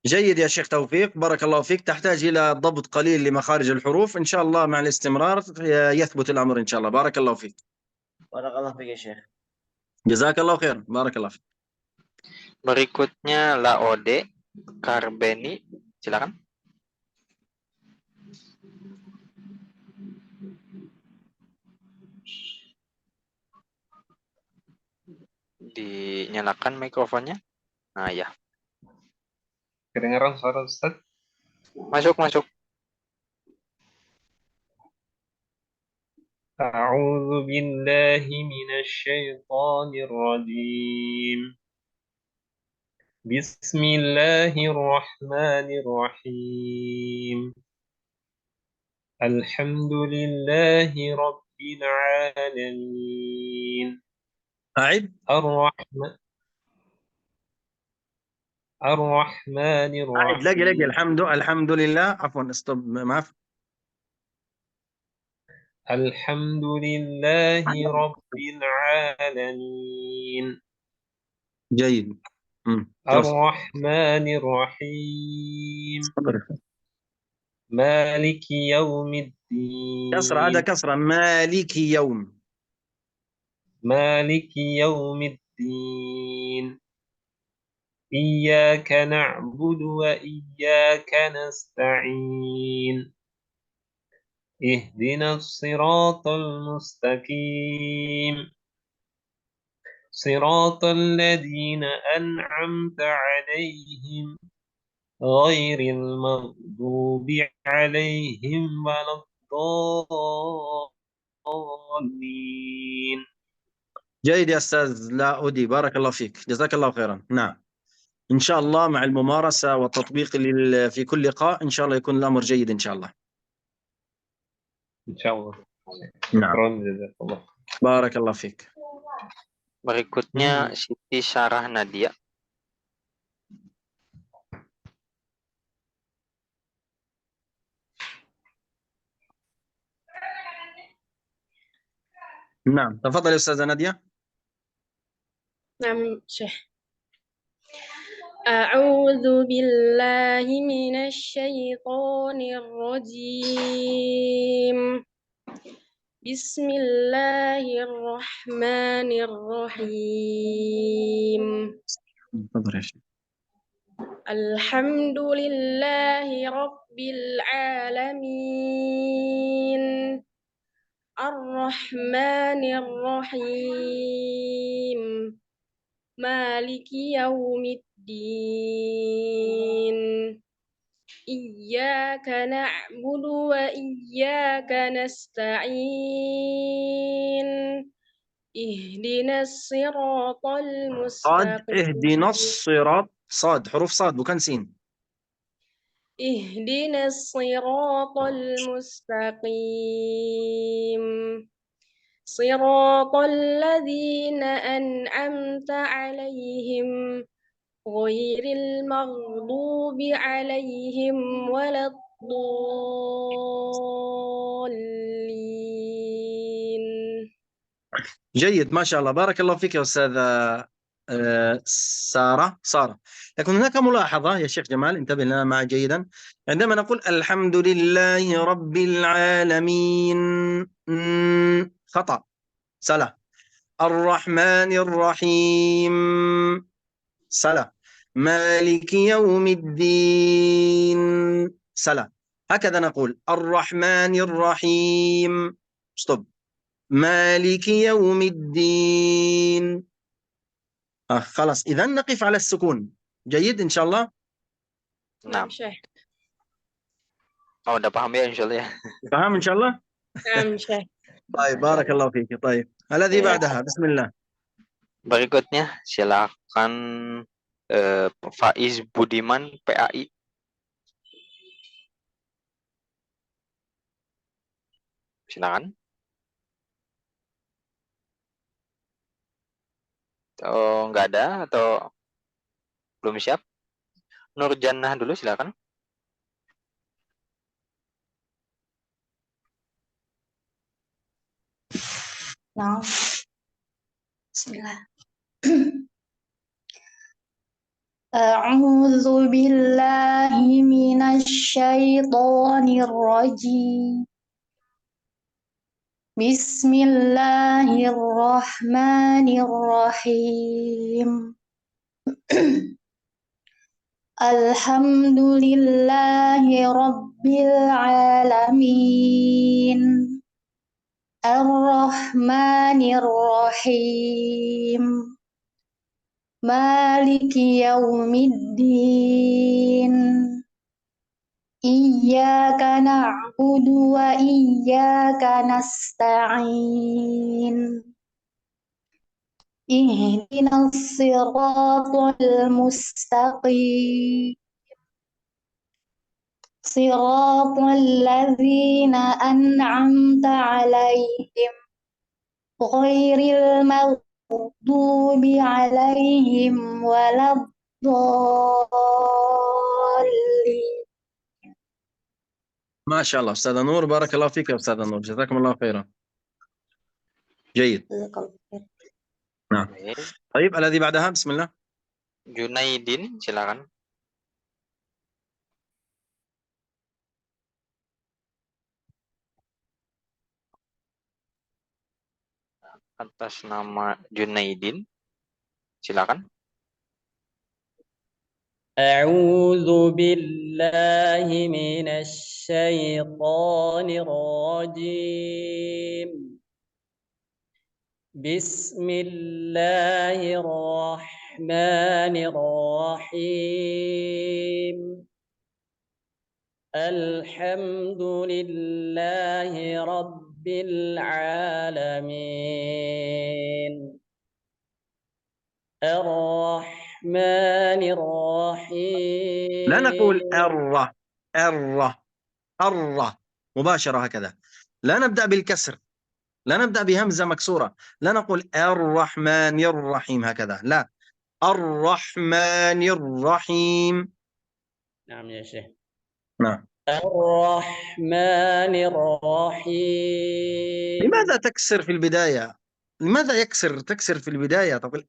جيد يا شيخ توفيق، بارك الله فيك. تحتاج إلى ضبط قليل لمخارج الحروف، إن شاء الله مع الاستمرار يثبت الأمر إن شاء الله. بارك الله فيك. بارك الله فيك يا شيخ. جزاك الله خير. بارك الله فيك. Berikutnya Laode Karbeni, silakan. Dinyalakan mikrofonnya. Nah, ya. Kedengaran suara Ustaz? Masuk. A'udzu billahi minasyaitonir rajim. Bismillahirrahmanirrahim. Alhamdulillahi rabbil alamin. أعد. الرحمن الرحيم. لقي الحمد لله. عفوا استوب معف. الحمد لله رب العالمين. جيد. الرحمن الرحيم. مالك يوم الدين. كسرة، هذا كسرة. مالك يوم. مالك يوم الدين. إياك نعبد وإياك نستعين. اهدنا الصراط المستقيم. صراط الذين أنعمت عليهم غير المغضوب عليهم ولا الضالين. جيد يا أستاذ لاودي، بارك الله فيك، جزاك الله خيرا. نعم، إن شاء الله مع الممارسة والتطبيق في كل لقاء إن شاء الله يكون الأمر جيد إن شاء الله. إن شاء الله. نعم. جزاك الله. بارك الله فيك. Berikutnya Siti Sarah Nadia. نعم، تفضل يا أستاذة نادية. نعم شيخ. أعوذ بالله من الشيطان الرجيم. بسم الله الرحمن الرحيم. تفضل يا شيخ. الحمد لله رب العالمين الرحمن الرحيم مالك يوم الدين إياك نعبد وإياك نستعين اهدنا الصراط صاد المستقيم اهدنا الصراط، صاد حروف صاد bukan sin. اهدنا الصراط المستقيم صراط الذين أنعمت عليهم غير المغضوب عليهم ولا الضالين. جيد ما شاء الله، بارك الله فيك يا أستاذة سارة. لكن هناك ملاحظة يا شيخ جمال، انتبه لنا معي جيدا. عندما نقول الحمد لله رب العالمين خطأ، سلا. الرحمن الرحيم سلا. مالك يوم الدين سلا. هكذا نقول الرحمن الرحيم ستوب. مالك يوم الدين. خلاص إذا نقف على السكون. جيد إن شاء الله. نعم شيخ. Oh, udah paham ya insya Allah ya. فهم إن شاء الله. نعم شيخ. طيب بارك الله فيك. طيب الذي بعدها بسم الله. Berikutnya silakan Faiz Budiman PAI. Silakan. Oh, nggak ada atau belum siap? Nur Jannah dulu silakan. Nah, bismillah. A'udzu billahi minasyaitonir rajim. Bismillahirrahmanirrahim. Alhamdulillahi rabbil alamin. Ar-Rahmanir Rahim. Maliki yaumiddin. Iyyaka na'budu wa iyyaka nasta'in. Ihdinas siratal mustaqim. Siratal ladzina an'amta 'alaihim ghairil maghdubi 'alaihim waladdallin. ما شاء الله أستاذة نور، بارك الله فيك يا أستاذة نور، جزاكم الله خيرا. جيد. نعم. طيب الذي بعدها بسم الله. Junaidin silakan. Atas nama Junaidin silakan. أعوذ بالله من الشيطان الرجيم بسم الله الرحمن الرحيم الحمد لله رب العالمين الرحمن الرحيم. لا نقول الر مباشرة هكذا، لا نبدأ بالكسر، لا نبدأ بهمزة مكسورة، لا نقول الرحمن الرحيم هكذا، لا، الرحمن الرحيم. نعم يا شيخ. نعم. الرحمن الرحيم. لماذا تكسر في البداية؟ لماذا تكسر في البداية؟ تقول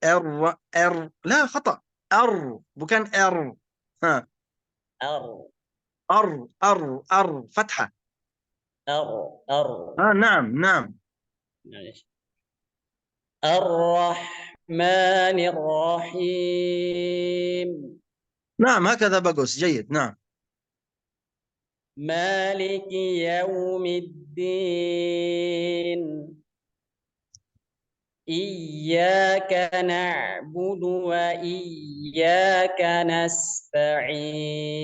لا خطأ، bukan ها فتحة. نعم. الرحمن الرحمن الرحيم. نعم هكذا بقص، جيد. نعم. مالك يوم الدين. إياك نعبد وإياك نستعين.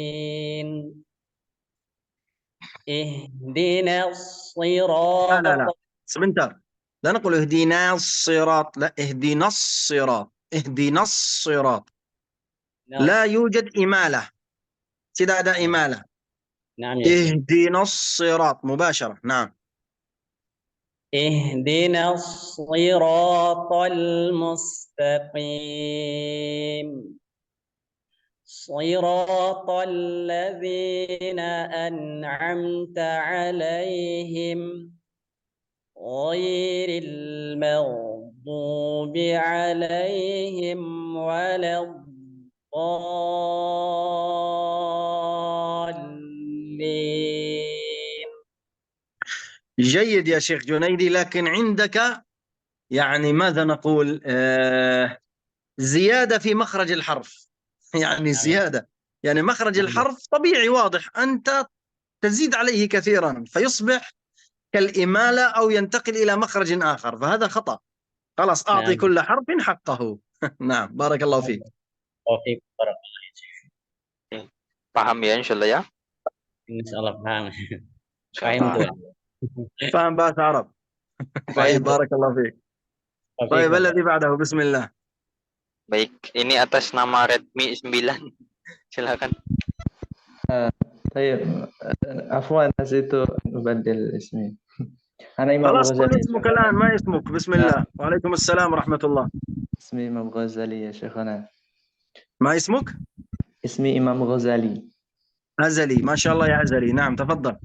اهدنا لا الصراط. لا لا، سبنتر، لا نقول اهدنا الصراط، لا، اهدنا الصراط، اهدنا الصراط. لا يوجد إمالة، سيدا دا إمالة. نعم يا شيخ. اهدنا الصراط مباشرة. نعم. اهدنا الصراط المستقيم. صراط الذين أنعمت عليهم غير المغضوب عليهم ولا الضالين. جيد يا شيخ جنيدي، لكن عندك يعني ماذا نقول، زيادة في مخرج الحرف. يعني زيادة، يعني مخرج الحرف طبيعي واضح، أنت تزيد عليه كثيرا فيصبح كالإمالة أو ينتقل إلى مخرج آخر، فهذا خطأ. خلاص، أعطي نعم. كل حرف حقه. نعم، بارك الله فيك. Taufik Paham ya insyaallah ya? insyaallah paham. Insyaallah. فهم بات عرب. طيب بارك الله فيك. طيب الذي بعده، بسم الله. Baik, ini atas nama Redmi 9. Silakan. طيب عفوا نسيت أبدل اسمي. أنا إمام خلاص قل غزالي. اسمك الآن، ما اسمك؟ بسم الله. وعليكم السلام ورحمة الله. اسمي إمام غزالي يا شيخنا. ما اسمك؟ اسمي إمام غزالي. أزلي، ما شاء الله يا أزلي. نعم تفضل.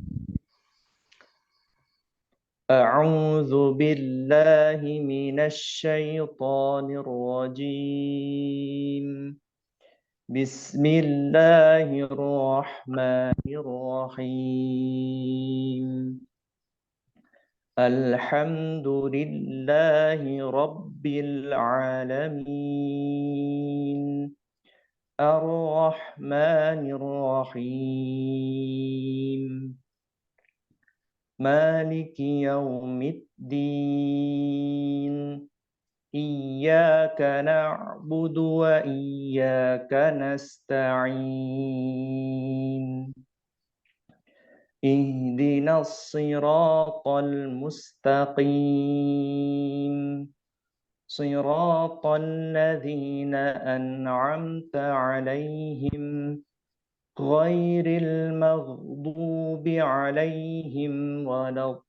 أعوذ بالله من الشيطان الرجيم. بسم الله الرحمن الرحيم. الحمد لله رب العالمين. الرحمن الرحيم. مالك يوم الدين. إياك نعبد وإياك نستعين. اهدنا الصراط المستقيم. صراط الذين أنعمت عليهم غير المغضوب عليهم ولا الضالين.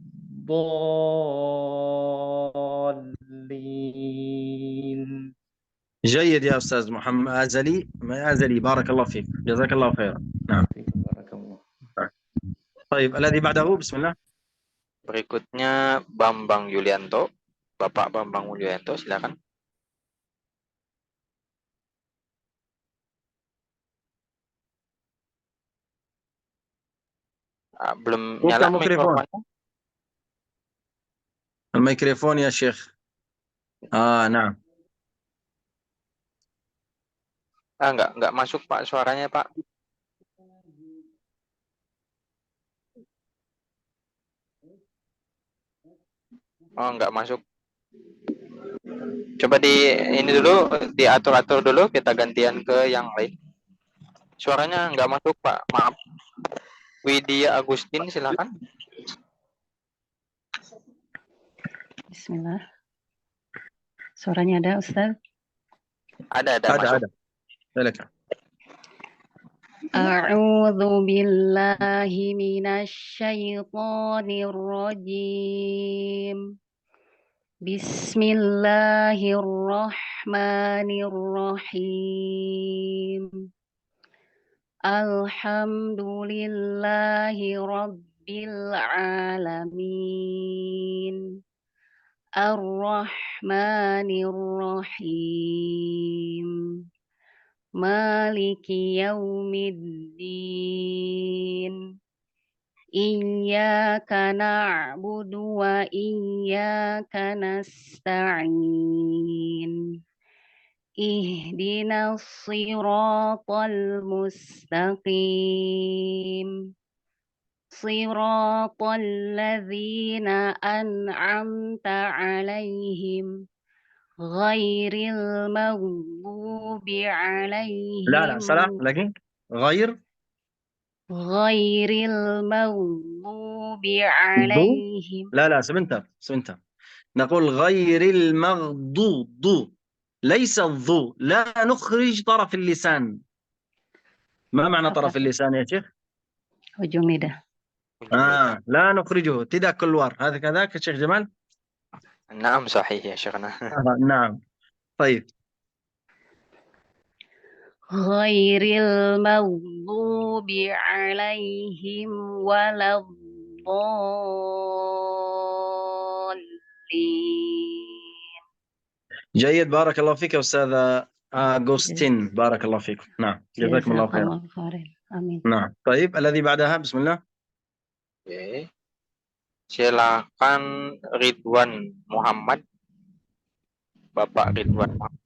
جيد يا أستاذ محمد أزلي. أزلي، بارك الله فيك، جزاك الله خيرا. نعم. بارك الله. طيب الذي بعده، بسم الله. Berikutnya Bambang Yulianto. Bapak Bambang Yulianto, silakan. Belum nyala mikrofonnya. الميكروفون يا شيخ. نعم. Enggak masuk Pak suaranya Pak. Oh, enggak masuk. Coba ini dulu, diatur-atur dulu, kita gantian ke yang lain. Suaranya enggak masuk Pak, maaf. Widya Agustin, silakan. Bismillah. Suaranya ada, Ustaz? Ada masuk. Ada. Silakan. A'udzu billahi minasy syaithanir rajim. Bismillahirrahmanirrahim. Alhamdulillahi rabbil alamin. Ar-Rahmanir-Rahim. Maliki yaumiddin. Iyyaka na'budu wa iyyaka nasta'in. اهدنا الصراط المستقيم صراط الذين أنعمت عليهم غير المغضوب لا عليهم صلاح لكن غير المغضوب ضو. عليهم لا سمنتر نقول غير المغضوب ليس الضو. لا نخرج طرف اللسان. ما معنى طرف اللسان يا شيخ؟ ujung lidah. لا نخرجه. tidak keluar. هذا كذاك يا شيخ جمال؟ نعم صحيح يا شيخنا. نعم. طيب غير المغضوب عليهم ولا الضالين. جيد بارك الله فيك يا أستاذ أغوستين. بارك الله فيكم. نعم جزاكم الله خيرا. Amin. نعم طيب الذي بعدها بسم الله. Oke. Silakan Ridwan Muhammad. Bapak Ridwan Muhammad.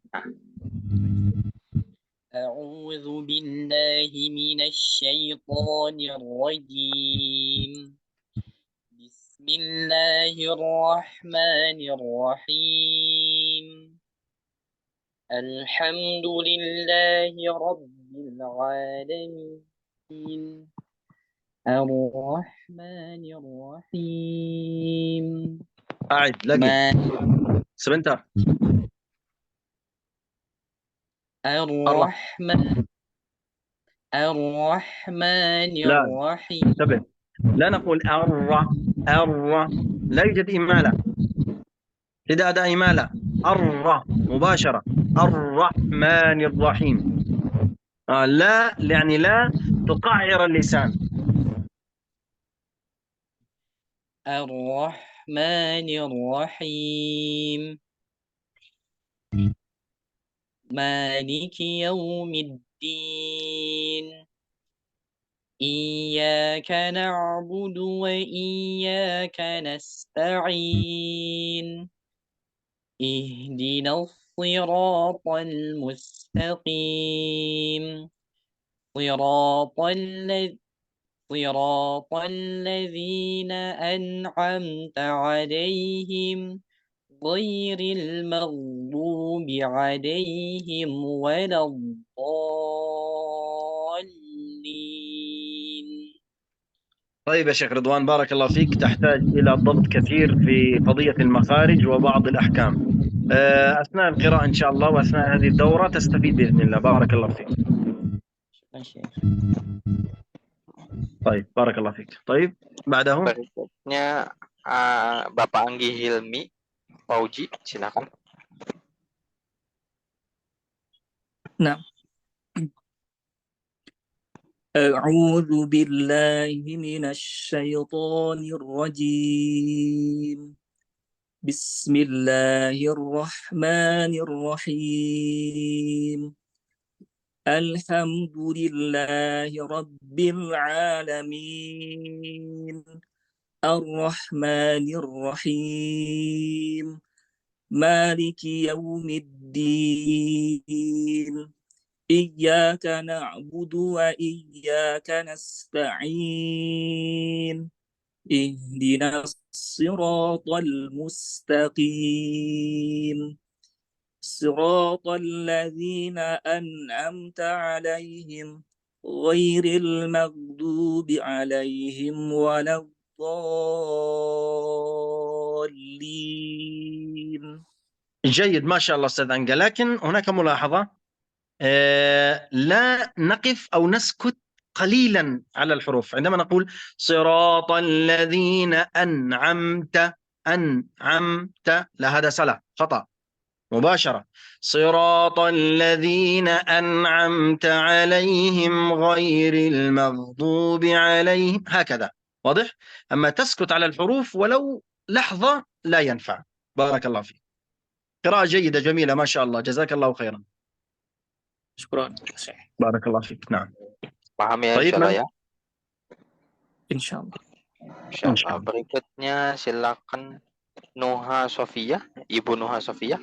أعوذ بالله من الشيطان الرجيم بسم الله الرحمن الرحيم الحمد لله رب العالمين الرحمن الرحيم. أعد لقي سبنتر. الرحمن الرحيم. انتبه لا نقول لا يوجد إمالة. إذا أداء إمالة مباشرة الرحمن الرحيم. لا يعني لا تقعر اللسان. الرحمن الرحيم مالك يوم الدين إياك نعبد وإياك نستعين اهدنا الصراط المستقيم صراط الذين أنعمت عليهم غير المغضوب عليهم ولا الضالين. طيب يا شيخ رضوان بارك الله فيك. تحتاج إلى ضبط كثير في قضية المخارج وبعض الأحكام. أثناء القراءة إن شاء الله وأثناء هذه الدورة تستفيد بإذن الله. بارك الله فيك. طيب بارك الله فيك. طيب بعده berikutnya Bapak Anggi Hilmi Fauji, silakan. Nah. أعوذ بالله من الشيطان الرجيم بسم الله الرحمن الرحيم الحمد لله رب العالمين الرحمن الرحيم مالك يوم الدين إياك نعبد وإياك نستعين اهدنا الصراط المستقيم صراط الذين أنعمت عليهم غير المغضوب عليهم ولا الضالين. جيد ما شاء الله أستاذ أنجا. لكن هناك ملاحظة. لا نقف أو نسكت قليلا على الحروف عندما نقول صراط الذين أنعمت. لا هذا سلا خطأ مباشرة. صراط الذين أنعمت عليهم غير المغضوب عليهم هكذا واضح. أما تسكت على الحروف ولو لحظة لا ينفع. بارك الله فيك. قراءة جيدة جميلة ما شاء الله جزاك الله خيرا. شكرا. بارك الله فيك. نعم. Paham ya طيب insyaallah ya? Insyaallah. Insyaallah. Berikutnya silakan Nuha Sofia, Ibu Nuha Sofia.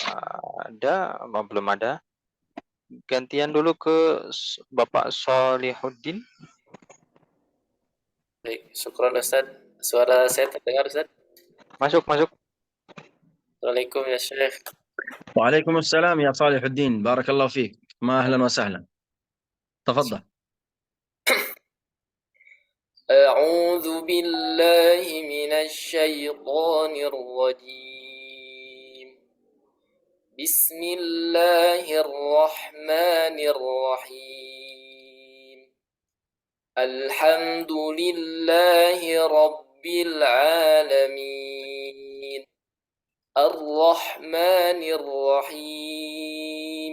Ada? Belum ada. Gantian dulu ke Bapak Solihuddin. Baik, syukran Ustaz. Suara saya terdengar Ustaz? Masuk. Assalamualaikum ya Syekh. Waalaikumsalam ya Salihuddin. Barakallahu fiik. Ma ahlan wa sahlan. تفضل. أعوذ بالله من الشيطان الرجيم. بسم الله الرحمن الرحيم. الحمد لله رب العالمين. الرحمن الرحيم.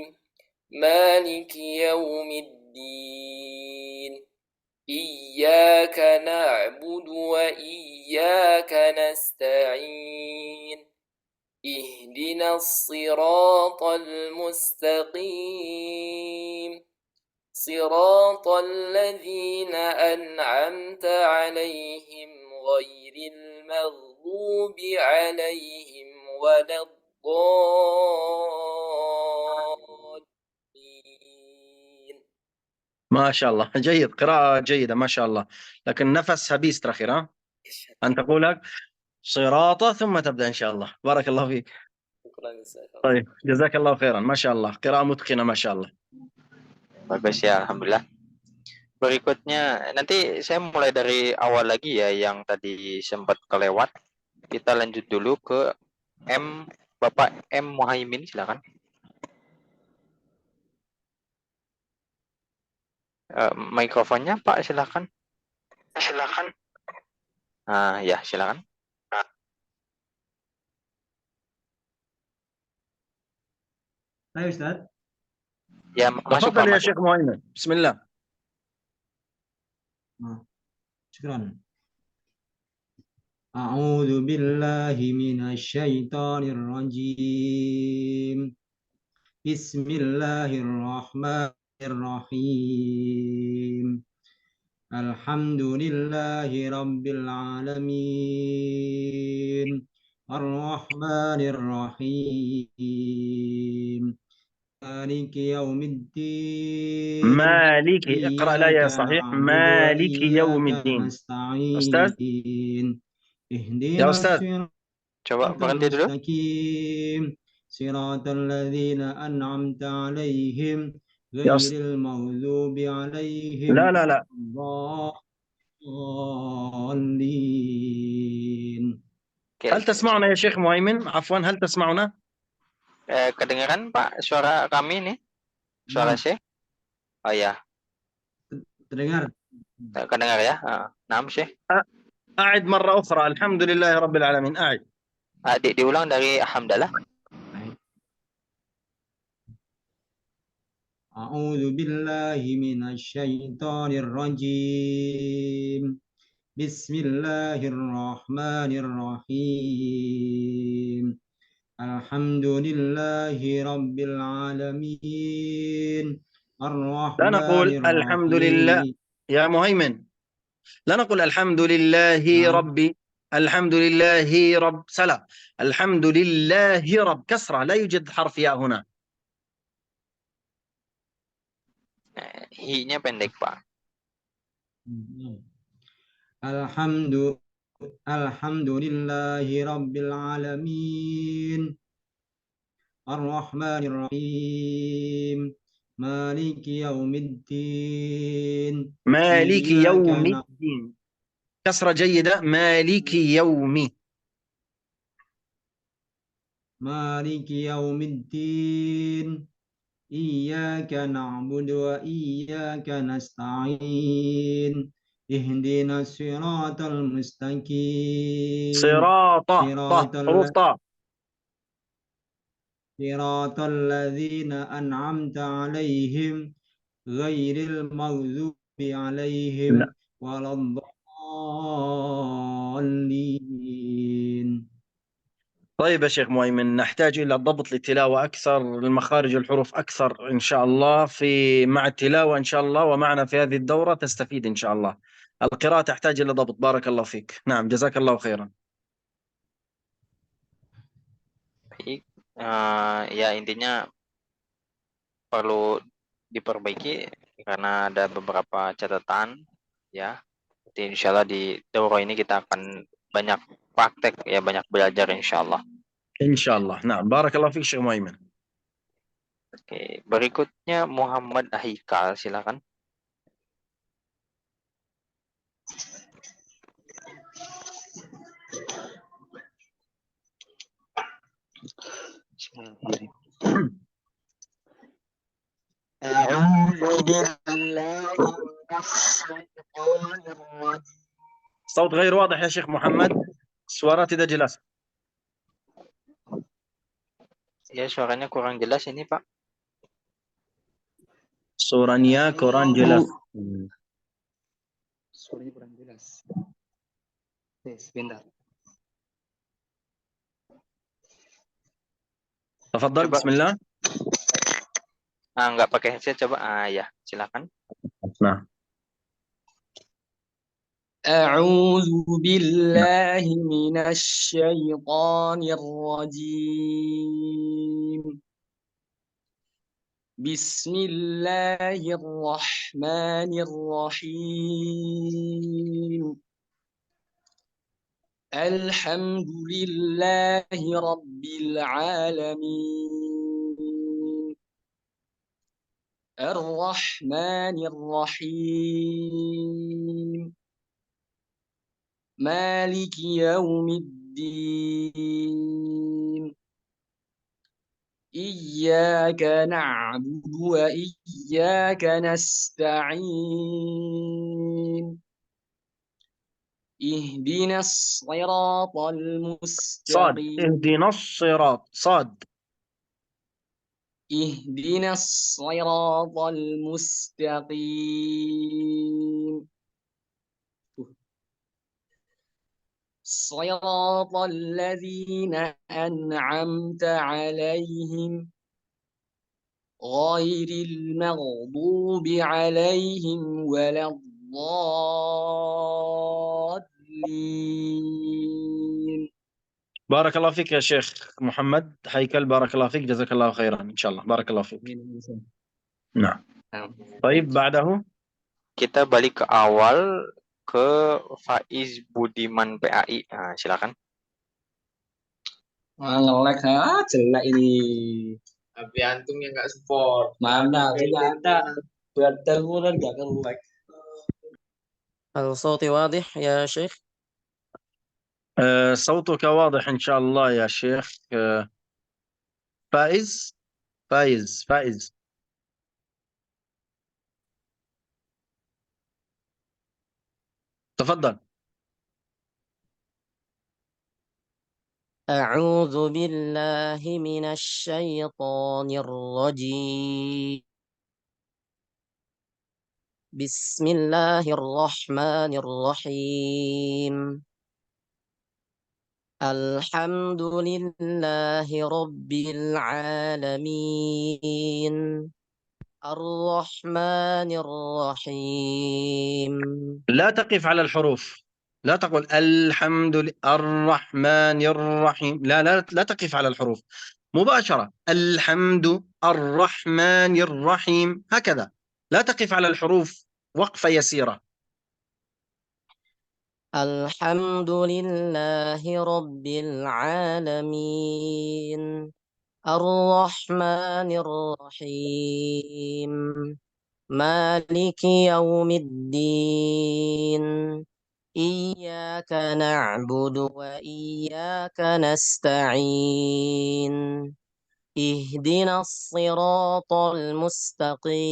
مالك يوم الدين. إياك نعبد وإياك نستعين. اهدنا الصراط المستقيم. صراط الذين أنعمت عليهم غير المغضوب عليهم ولا الضالين. ما شاء الله، جيد، قراءة جيدة ما شاء الله، لكن نفسها بيسترخي. ها أن تقولك صراطة ثم تبدأ إن شاء الله. بارك الله فيك. طيب جزاك الله خيرا. ما شاء الله، قراءة متقنة ما شاء الله. Bagus ya, alhamdulillah. Berikutnya nanti saya mulai dari awal lagi ya, yang tadi sempat kelewat. Kita lanjut dulu ke Bapak M Muhaimin, silakan. Mikrofonnya Pak, silakan. Ya, silakan. Hai Ustaz. Ya, masuk Pak. Ya Syekh Muhaimin. Bismillah. Syukran. A'udzu billahi minasyaitonir rajim. Bismillahirrahmanirrahim. Alhamdulillahi rabbil alamin. Ar-Rahmanir Rahim. مالك يوم الدين. مالك، اقرأ الآية صحيح. مالك يوم الدين. أستاذ يا أستاذ، coba berhenti dulu. صراط الذين أنعمت عليهم غير المغضوب عليهم لا الضالين. هل تسمعنا يا شيخ مهيمن؟ عفوا، هل تسمعنا؟ Kedengaran Pak suara kami nih? Suara Syekh? Oh ya. Terdengar. Kedengar ya? Naam Syekh. أعد مرة أخرى. الحمد لله رب العالمين. أعد. Diulang dari hamdalah. أعوذ بالله من الشيطان الرجيم. بسم الله الرحمن الرحيم. الحمد لله رب العالمين. الرحمن لا نقول الحمد لله يا مهيمن، لا نقول الحمد لله ربي. الحمد لله رب سلام. الحمد لله رب كسرة، لا يوجد حرف ياء هنا. Hi-nya pendek Pak. Alhamdulillahi rabbil alamin. Ar-Rahmanir Rahim. Maliki yaumiddin. مالك يوم الدين. كسرة جيدة. مالك يومي. مالك يوم الدين. إياك نعبد وإياك نستعين. اهدنا الصراط المستقيم. صراط الذين أنعمت عليهم غير المغضوب عليهم ولا الضالين. طيب يا شيخ مهيمن، نحتاج إلى ضبط للتلاوة أكثر، المخارج الحروف أكثر إن شاء الله مع التلاوة إن شاء الله، ومعنا في هذه الدورة تستفيد إن شاء الله. القراءة تحتاج إلى ضبط. بارك الله فيك. نعم، جزاك الله خيرا. Baik, Ya intinya perlu diperbaiki karena ada beberapa catatan ya. Jadi insya Allah di daurah ini kita akan banyak praktek ya, banyak belajar insya Allah. insya Allah. Nah, barakallahu fiik Syekh Muaimin. Oke, berikutnya Muhammad Ahikal, silakan. الصوت غير واضح يا شيخ محمد. Suara tidak jelas. Ya, suaranya kurang jelas ini, Pak. Suaranya kurang jelas. Suaranya kurang jelas. Sebentar. Tafadhal, bismillah. Enggak pakai headset, coba. Ya, silakan. Nah. أعوذ بالله من الشيطان الرجيم بسم الله الرحمن الرحيم الحمد لله رب العالمين الرحمن الرحيم مالك يوم الدين إياك نعبد وإياك نستعين اهدنا الصراط صاد. المستقيم اهدنا الصراط. صاد. اهدنا الصراط المستقيم صراط الذين أنعمت عليهم غير المغضوب عليهم ولا الضالين. بارك الله فيك يا شيخ محمد هيكل. بارك الله فيك. جزاك الله خيرا إن شاء الله. بارك الله فيك. نعم. طيب بعده kita balik ke awal ke Faiz Budiman PAI. Silakan. Nge-lag jelek ini. Tapi antum yang nggak support. Mana ternyata bertemuan nggak nge-lag. هل صوتي واضح يا شيخ؟ صوتك واضح إن شاء الله يا شيخ. فائز. فائز. فائز. تفضل. أعوذ بالله من الشيطان الرجيم بسم الله الرحمن الرحيم الحمد لله رب العالمين الرحمن الرحيم. لا تقف على الحروف. لا تقول الحمد لله الرحمن الرحيم. لا تقف على الحروف مباشرة. الحمد الرحمن الرحيم هكذا. لا تقف على الحروف وقفة يسيرة. الحمد لله رب العالمين الرحمن الرحيم مالك يوم الدين إياك نعبد وإياك نستعين اهدنا الصراط المستقيم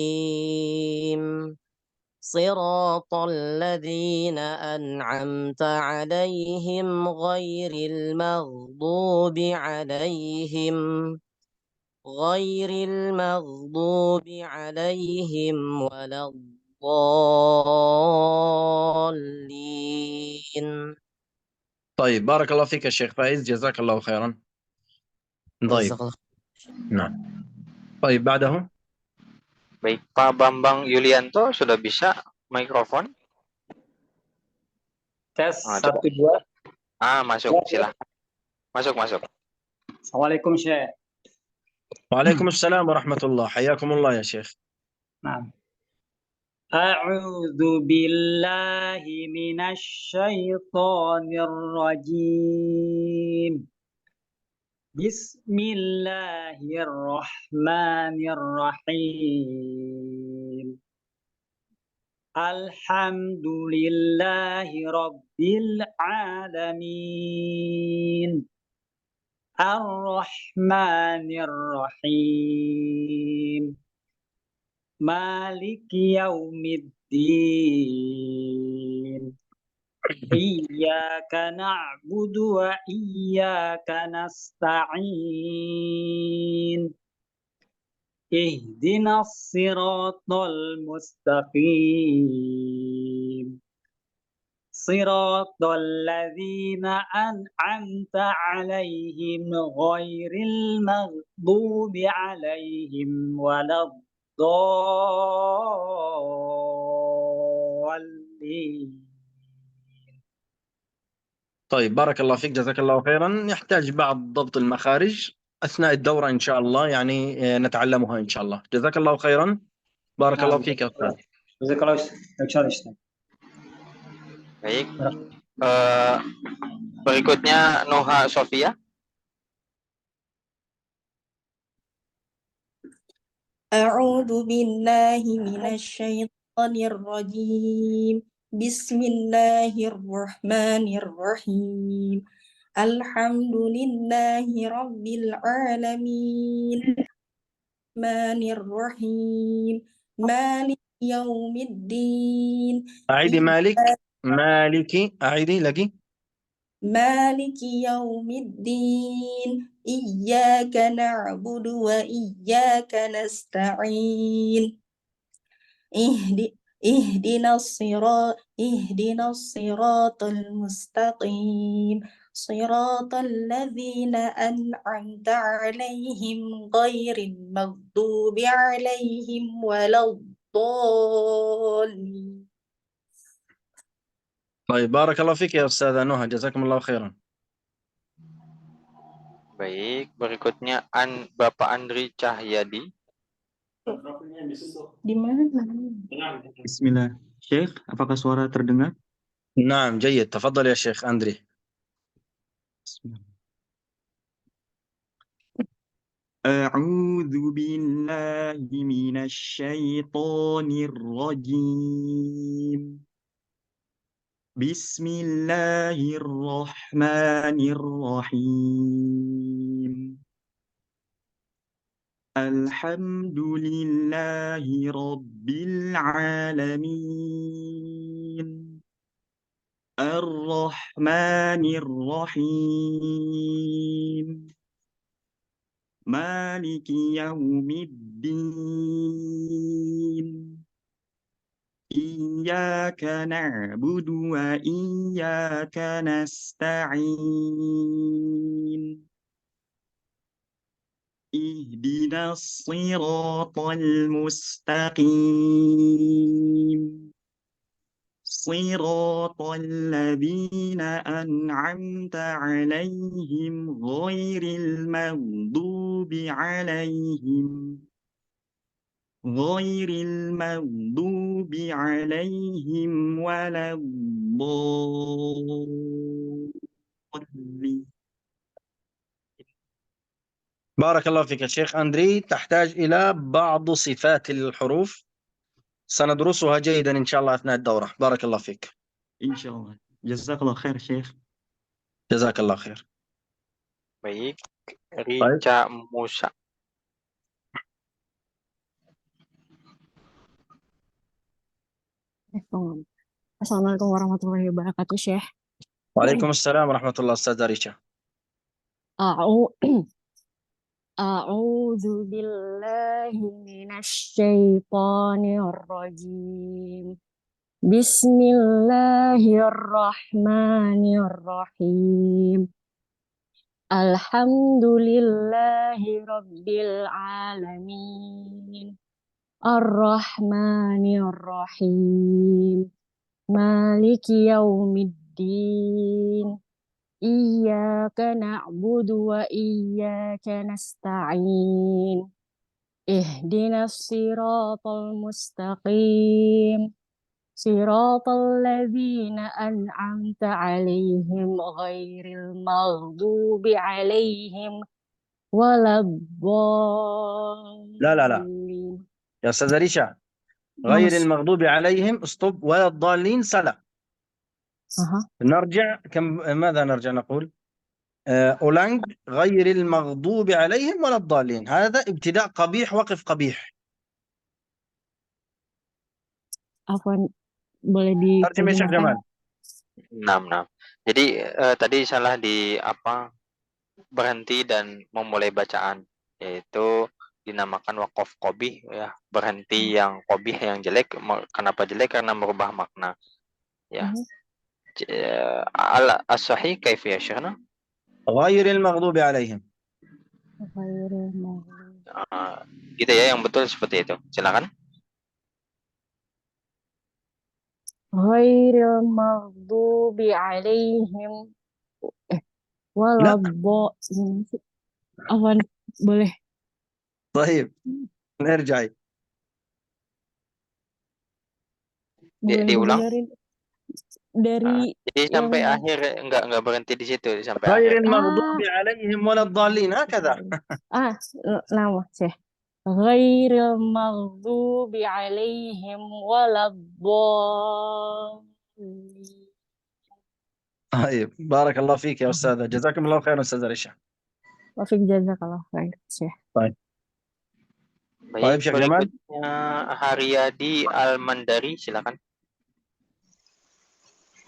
صراط الذين أنعمت عليهم غير المغضوب عليهم ولا الضالين. طيب بارك الله فيك يا شيخ فايز. جزاك الله خيرا. طيب. نعم. طيب بعده. Baik, Pak Bambang Yulianto sudah bisa mikrofon? Tes 1 2. Masuk, silahkan. Masuk. Assalamualaikum Syekh. وعليكم السلام ورحمة الله، حياكم الله يا شيخ. نعم. أعوذ بالله من الشيطان الرجيم. بسم الله الرحمن الرحيم. الحمد لله رب العالمين. الرحمن الرحيم. مالك يوم الدين. إياك نعبد وإياك نستعين. اهدنا الصراط المستقيم. صراط الذين أنعمت عليهم غير المغضوب عليهم ولا الضالين. طيب بارك الله فيك، جزاك الله خيرا. يحتاج بعض ضبط المخارج أثناء الدورة إن شاء الله، يعني نتعلمها إن شاء الله. جزاك الله خيرا، بارك الله فيك يا أستاذ. جزاك الله خير. Baik. Berikutnya Noha Sofia. أعوذ بالله من الشيطان الرجيم. بسم الله الرحمن الرحيم. الحمد لله رب العالمين. الرحمن الرحيم. مالك يوم الدين. أعيدي مالك. مالكي، أعيدي لك. مالك يوم الدين. إياك نعبد وإياك نستعين. اهدنا الصراط المستقيم. صراط الذين أنعمت عليهم غير المغضوب عليهم ولا الضالين. طيب بارك الله فيك يا أستاذة نهى، جزاكم الله خيرا. Baik, berikutnya Bapak Andri Cahyadi. Di mana? Bismillah. Syekh, apakah suara terdengar? نعم جيد، تفضل يا شيخ أندري. أعوذ بالله من الشيطان الرجيم. بسم الله الرحمن الرحيم. الحمد لله رب العالمين. الرحمن الرحيم. مالك يوم الدين. إياك نعبد وإياك نستعين. اهدنا الصراط المستقيم. صراط الذين أنعمت عليهم غير المغضوب عليهم ولا الضالين. بارك الله فيك يا شيخ أندري. تحتاج إلى بعض صفات الحروف سندرسها جيدا إن شاء الله أثناء الدورة. بارك الله فيك. إن شاء الله. جزاك الله خير شيخ. جزاك الله خير. Baik, Rica Musa. Assalamualaikum warahmatullahi wabarakatuh, Syekh. Waalaikumsalam warahmatullahi wabarakatuh, Ustazah Rica. A'udzu billahi minasyaitonir rajim. Bismillahirrahmanirrahim. Alhamdulillahi rabbil alamin. Ar-Rahmanir-Rahim. Maliki yaumiddin. Iyyaka إياك نعبد وإياك نستعين اهدنا الصراط المستقيم صراط الذين أنعمت عليهم غير المغضوب عليهم ولا لا الضالين. يا أستاذ ريشا، غير المغضوب عليهم اسطب ولا الضالين سلا. نرجع ماذا نرجع نقول؟ أولانج غير المغضوب عليهم ولا الضالين، هذا ابتداء قبيح وقف قبيح. Afwan, boleh diterjemahkan? Nah. Jadi tadi salah di berhenti dan memulai bacaan, yaitu dinamakan waqaf qabih ya, berhenti yang qabih yang jelek. Kenapa jelek? Karena merubah makna. Ya. As-sahih kaifa ya Syekhna? Ghairil maghdubi alaihim. Gitu ya, yang betul seperti itu. Silakan. Ghairil maghdubi alaihim waladhdallin. Afwan, boleh. Baik. Nerjai. Diulang. Dari jadi sampai akhir, enggak berhenti di situ sampai ghairil akhir. maghdubi alaihim waladdallin, hakadha. Nama Syekh. Ghairil maghdubi alaihim waladdallin. طيب بارك الله فيك يا أستاذة، جزاكم الله خيرا أستاذة ريشا. وفيك جزاkallah khair Syekh. طيب Syekh Jamal. Haryadi Al-Mandari, silakan.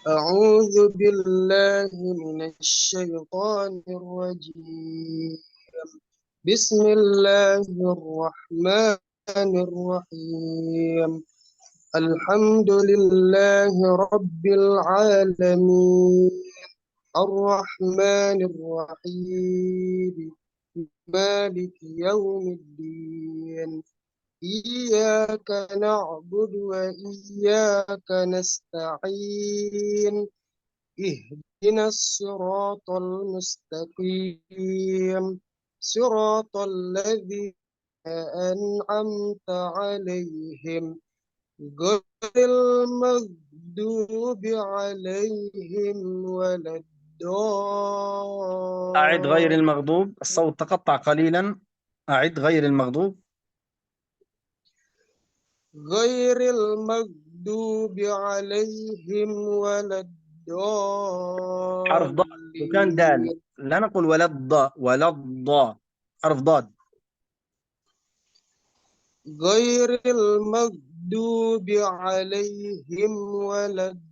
أعوذ بالله من الشيطان الرجيم بسم الله الرحمن الرحيم الحمد لله رب العالمين الرحمن الرحيم مالك يوم الدين إياك نعبد وإياك نستعين اهدنا الصراط المستقيم صراط الذين أنعمت عليهم غير المغضوب عليهم ولا الضالين. أعد غير المغضوب، الصوت تقطع قليلا. أعد غير المغضوب. غير المغضوب عليهم ولا الضالين. حرف ضاد وكان دال، لا نقول ولا الضاء ولا الضاء، حرف ضاد. غير المغضوب عليهم ولا الضالين.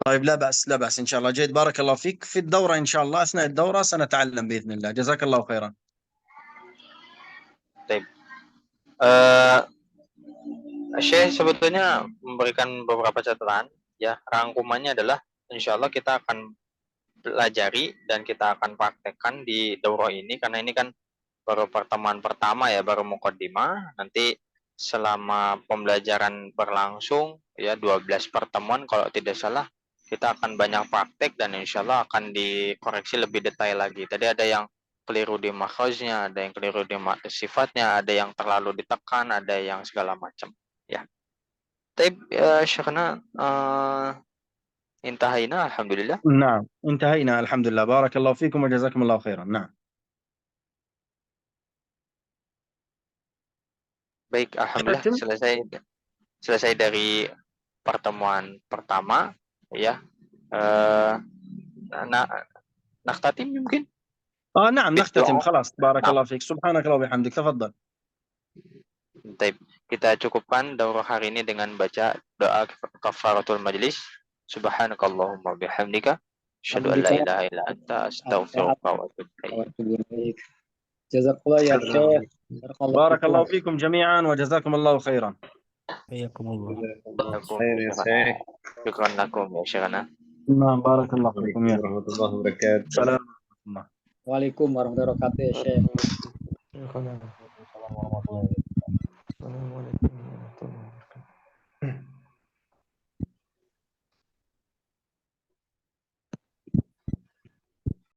طيب لا بأس إن شاء الله. جيد، بارك الله فيك. في الدورة إن شاء الله، أثناء الدورة سنتعلم بإذن الله. جزاك الله خيرا. طيب. Syekh sebetulnya memberikan beberapa catatan ya. Rangkumannya adalah insya Allah kita akan pelajari dan kita akan praktekkan di daurah ini, karena ini kan baru pertemuan pertama ya, baru muqaddimah. Nanti selama pembelajaran berlangsung ya 12 pertemuan kalau tidak salah, kita akan banyak praktek dan insya Allah akan dikoreksi lebih detail lagi. Tadi ada yang keliru di makhrajnya, ada yang keliru di sifatnya, ada yang terlalu ditekan, ada yang segala macam ya. Tapi Syekhna انتهينا الحمد لله. نعم انتهينا الحمد لله. بارك الله فيكم وجزاكم الله خيرا. نعم. Baik, alhamdulillah selesai dari pertemuan pertama ya. نختتم يمكن. نعم نختتم خلاص. بارك الله فيك. سبحانك اللهم وبحمدك. تفضل. Baik, kita cukupkan daurah hari ini dengan baca doa kafaratul majlis. Subhanakallahumma bihamdika asyhadu an la ilaha illa anta astaghfiruka wa atubu ilaik. Jazakallah ya Syekh. Barakallahu fikum jami'an wa jazakum Allah khairan. Hayakumullah. Syukran lakum ya Syekhana. Nah, barakallahu fikum ya. Warahmatullahi wabarakatuh. Waalaikumsalam warahmatullahi wabarakatuh ya Syekh. Assalamualaikum warahmatullahi wabarakatuh.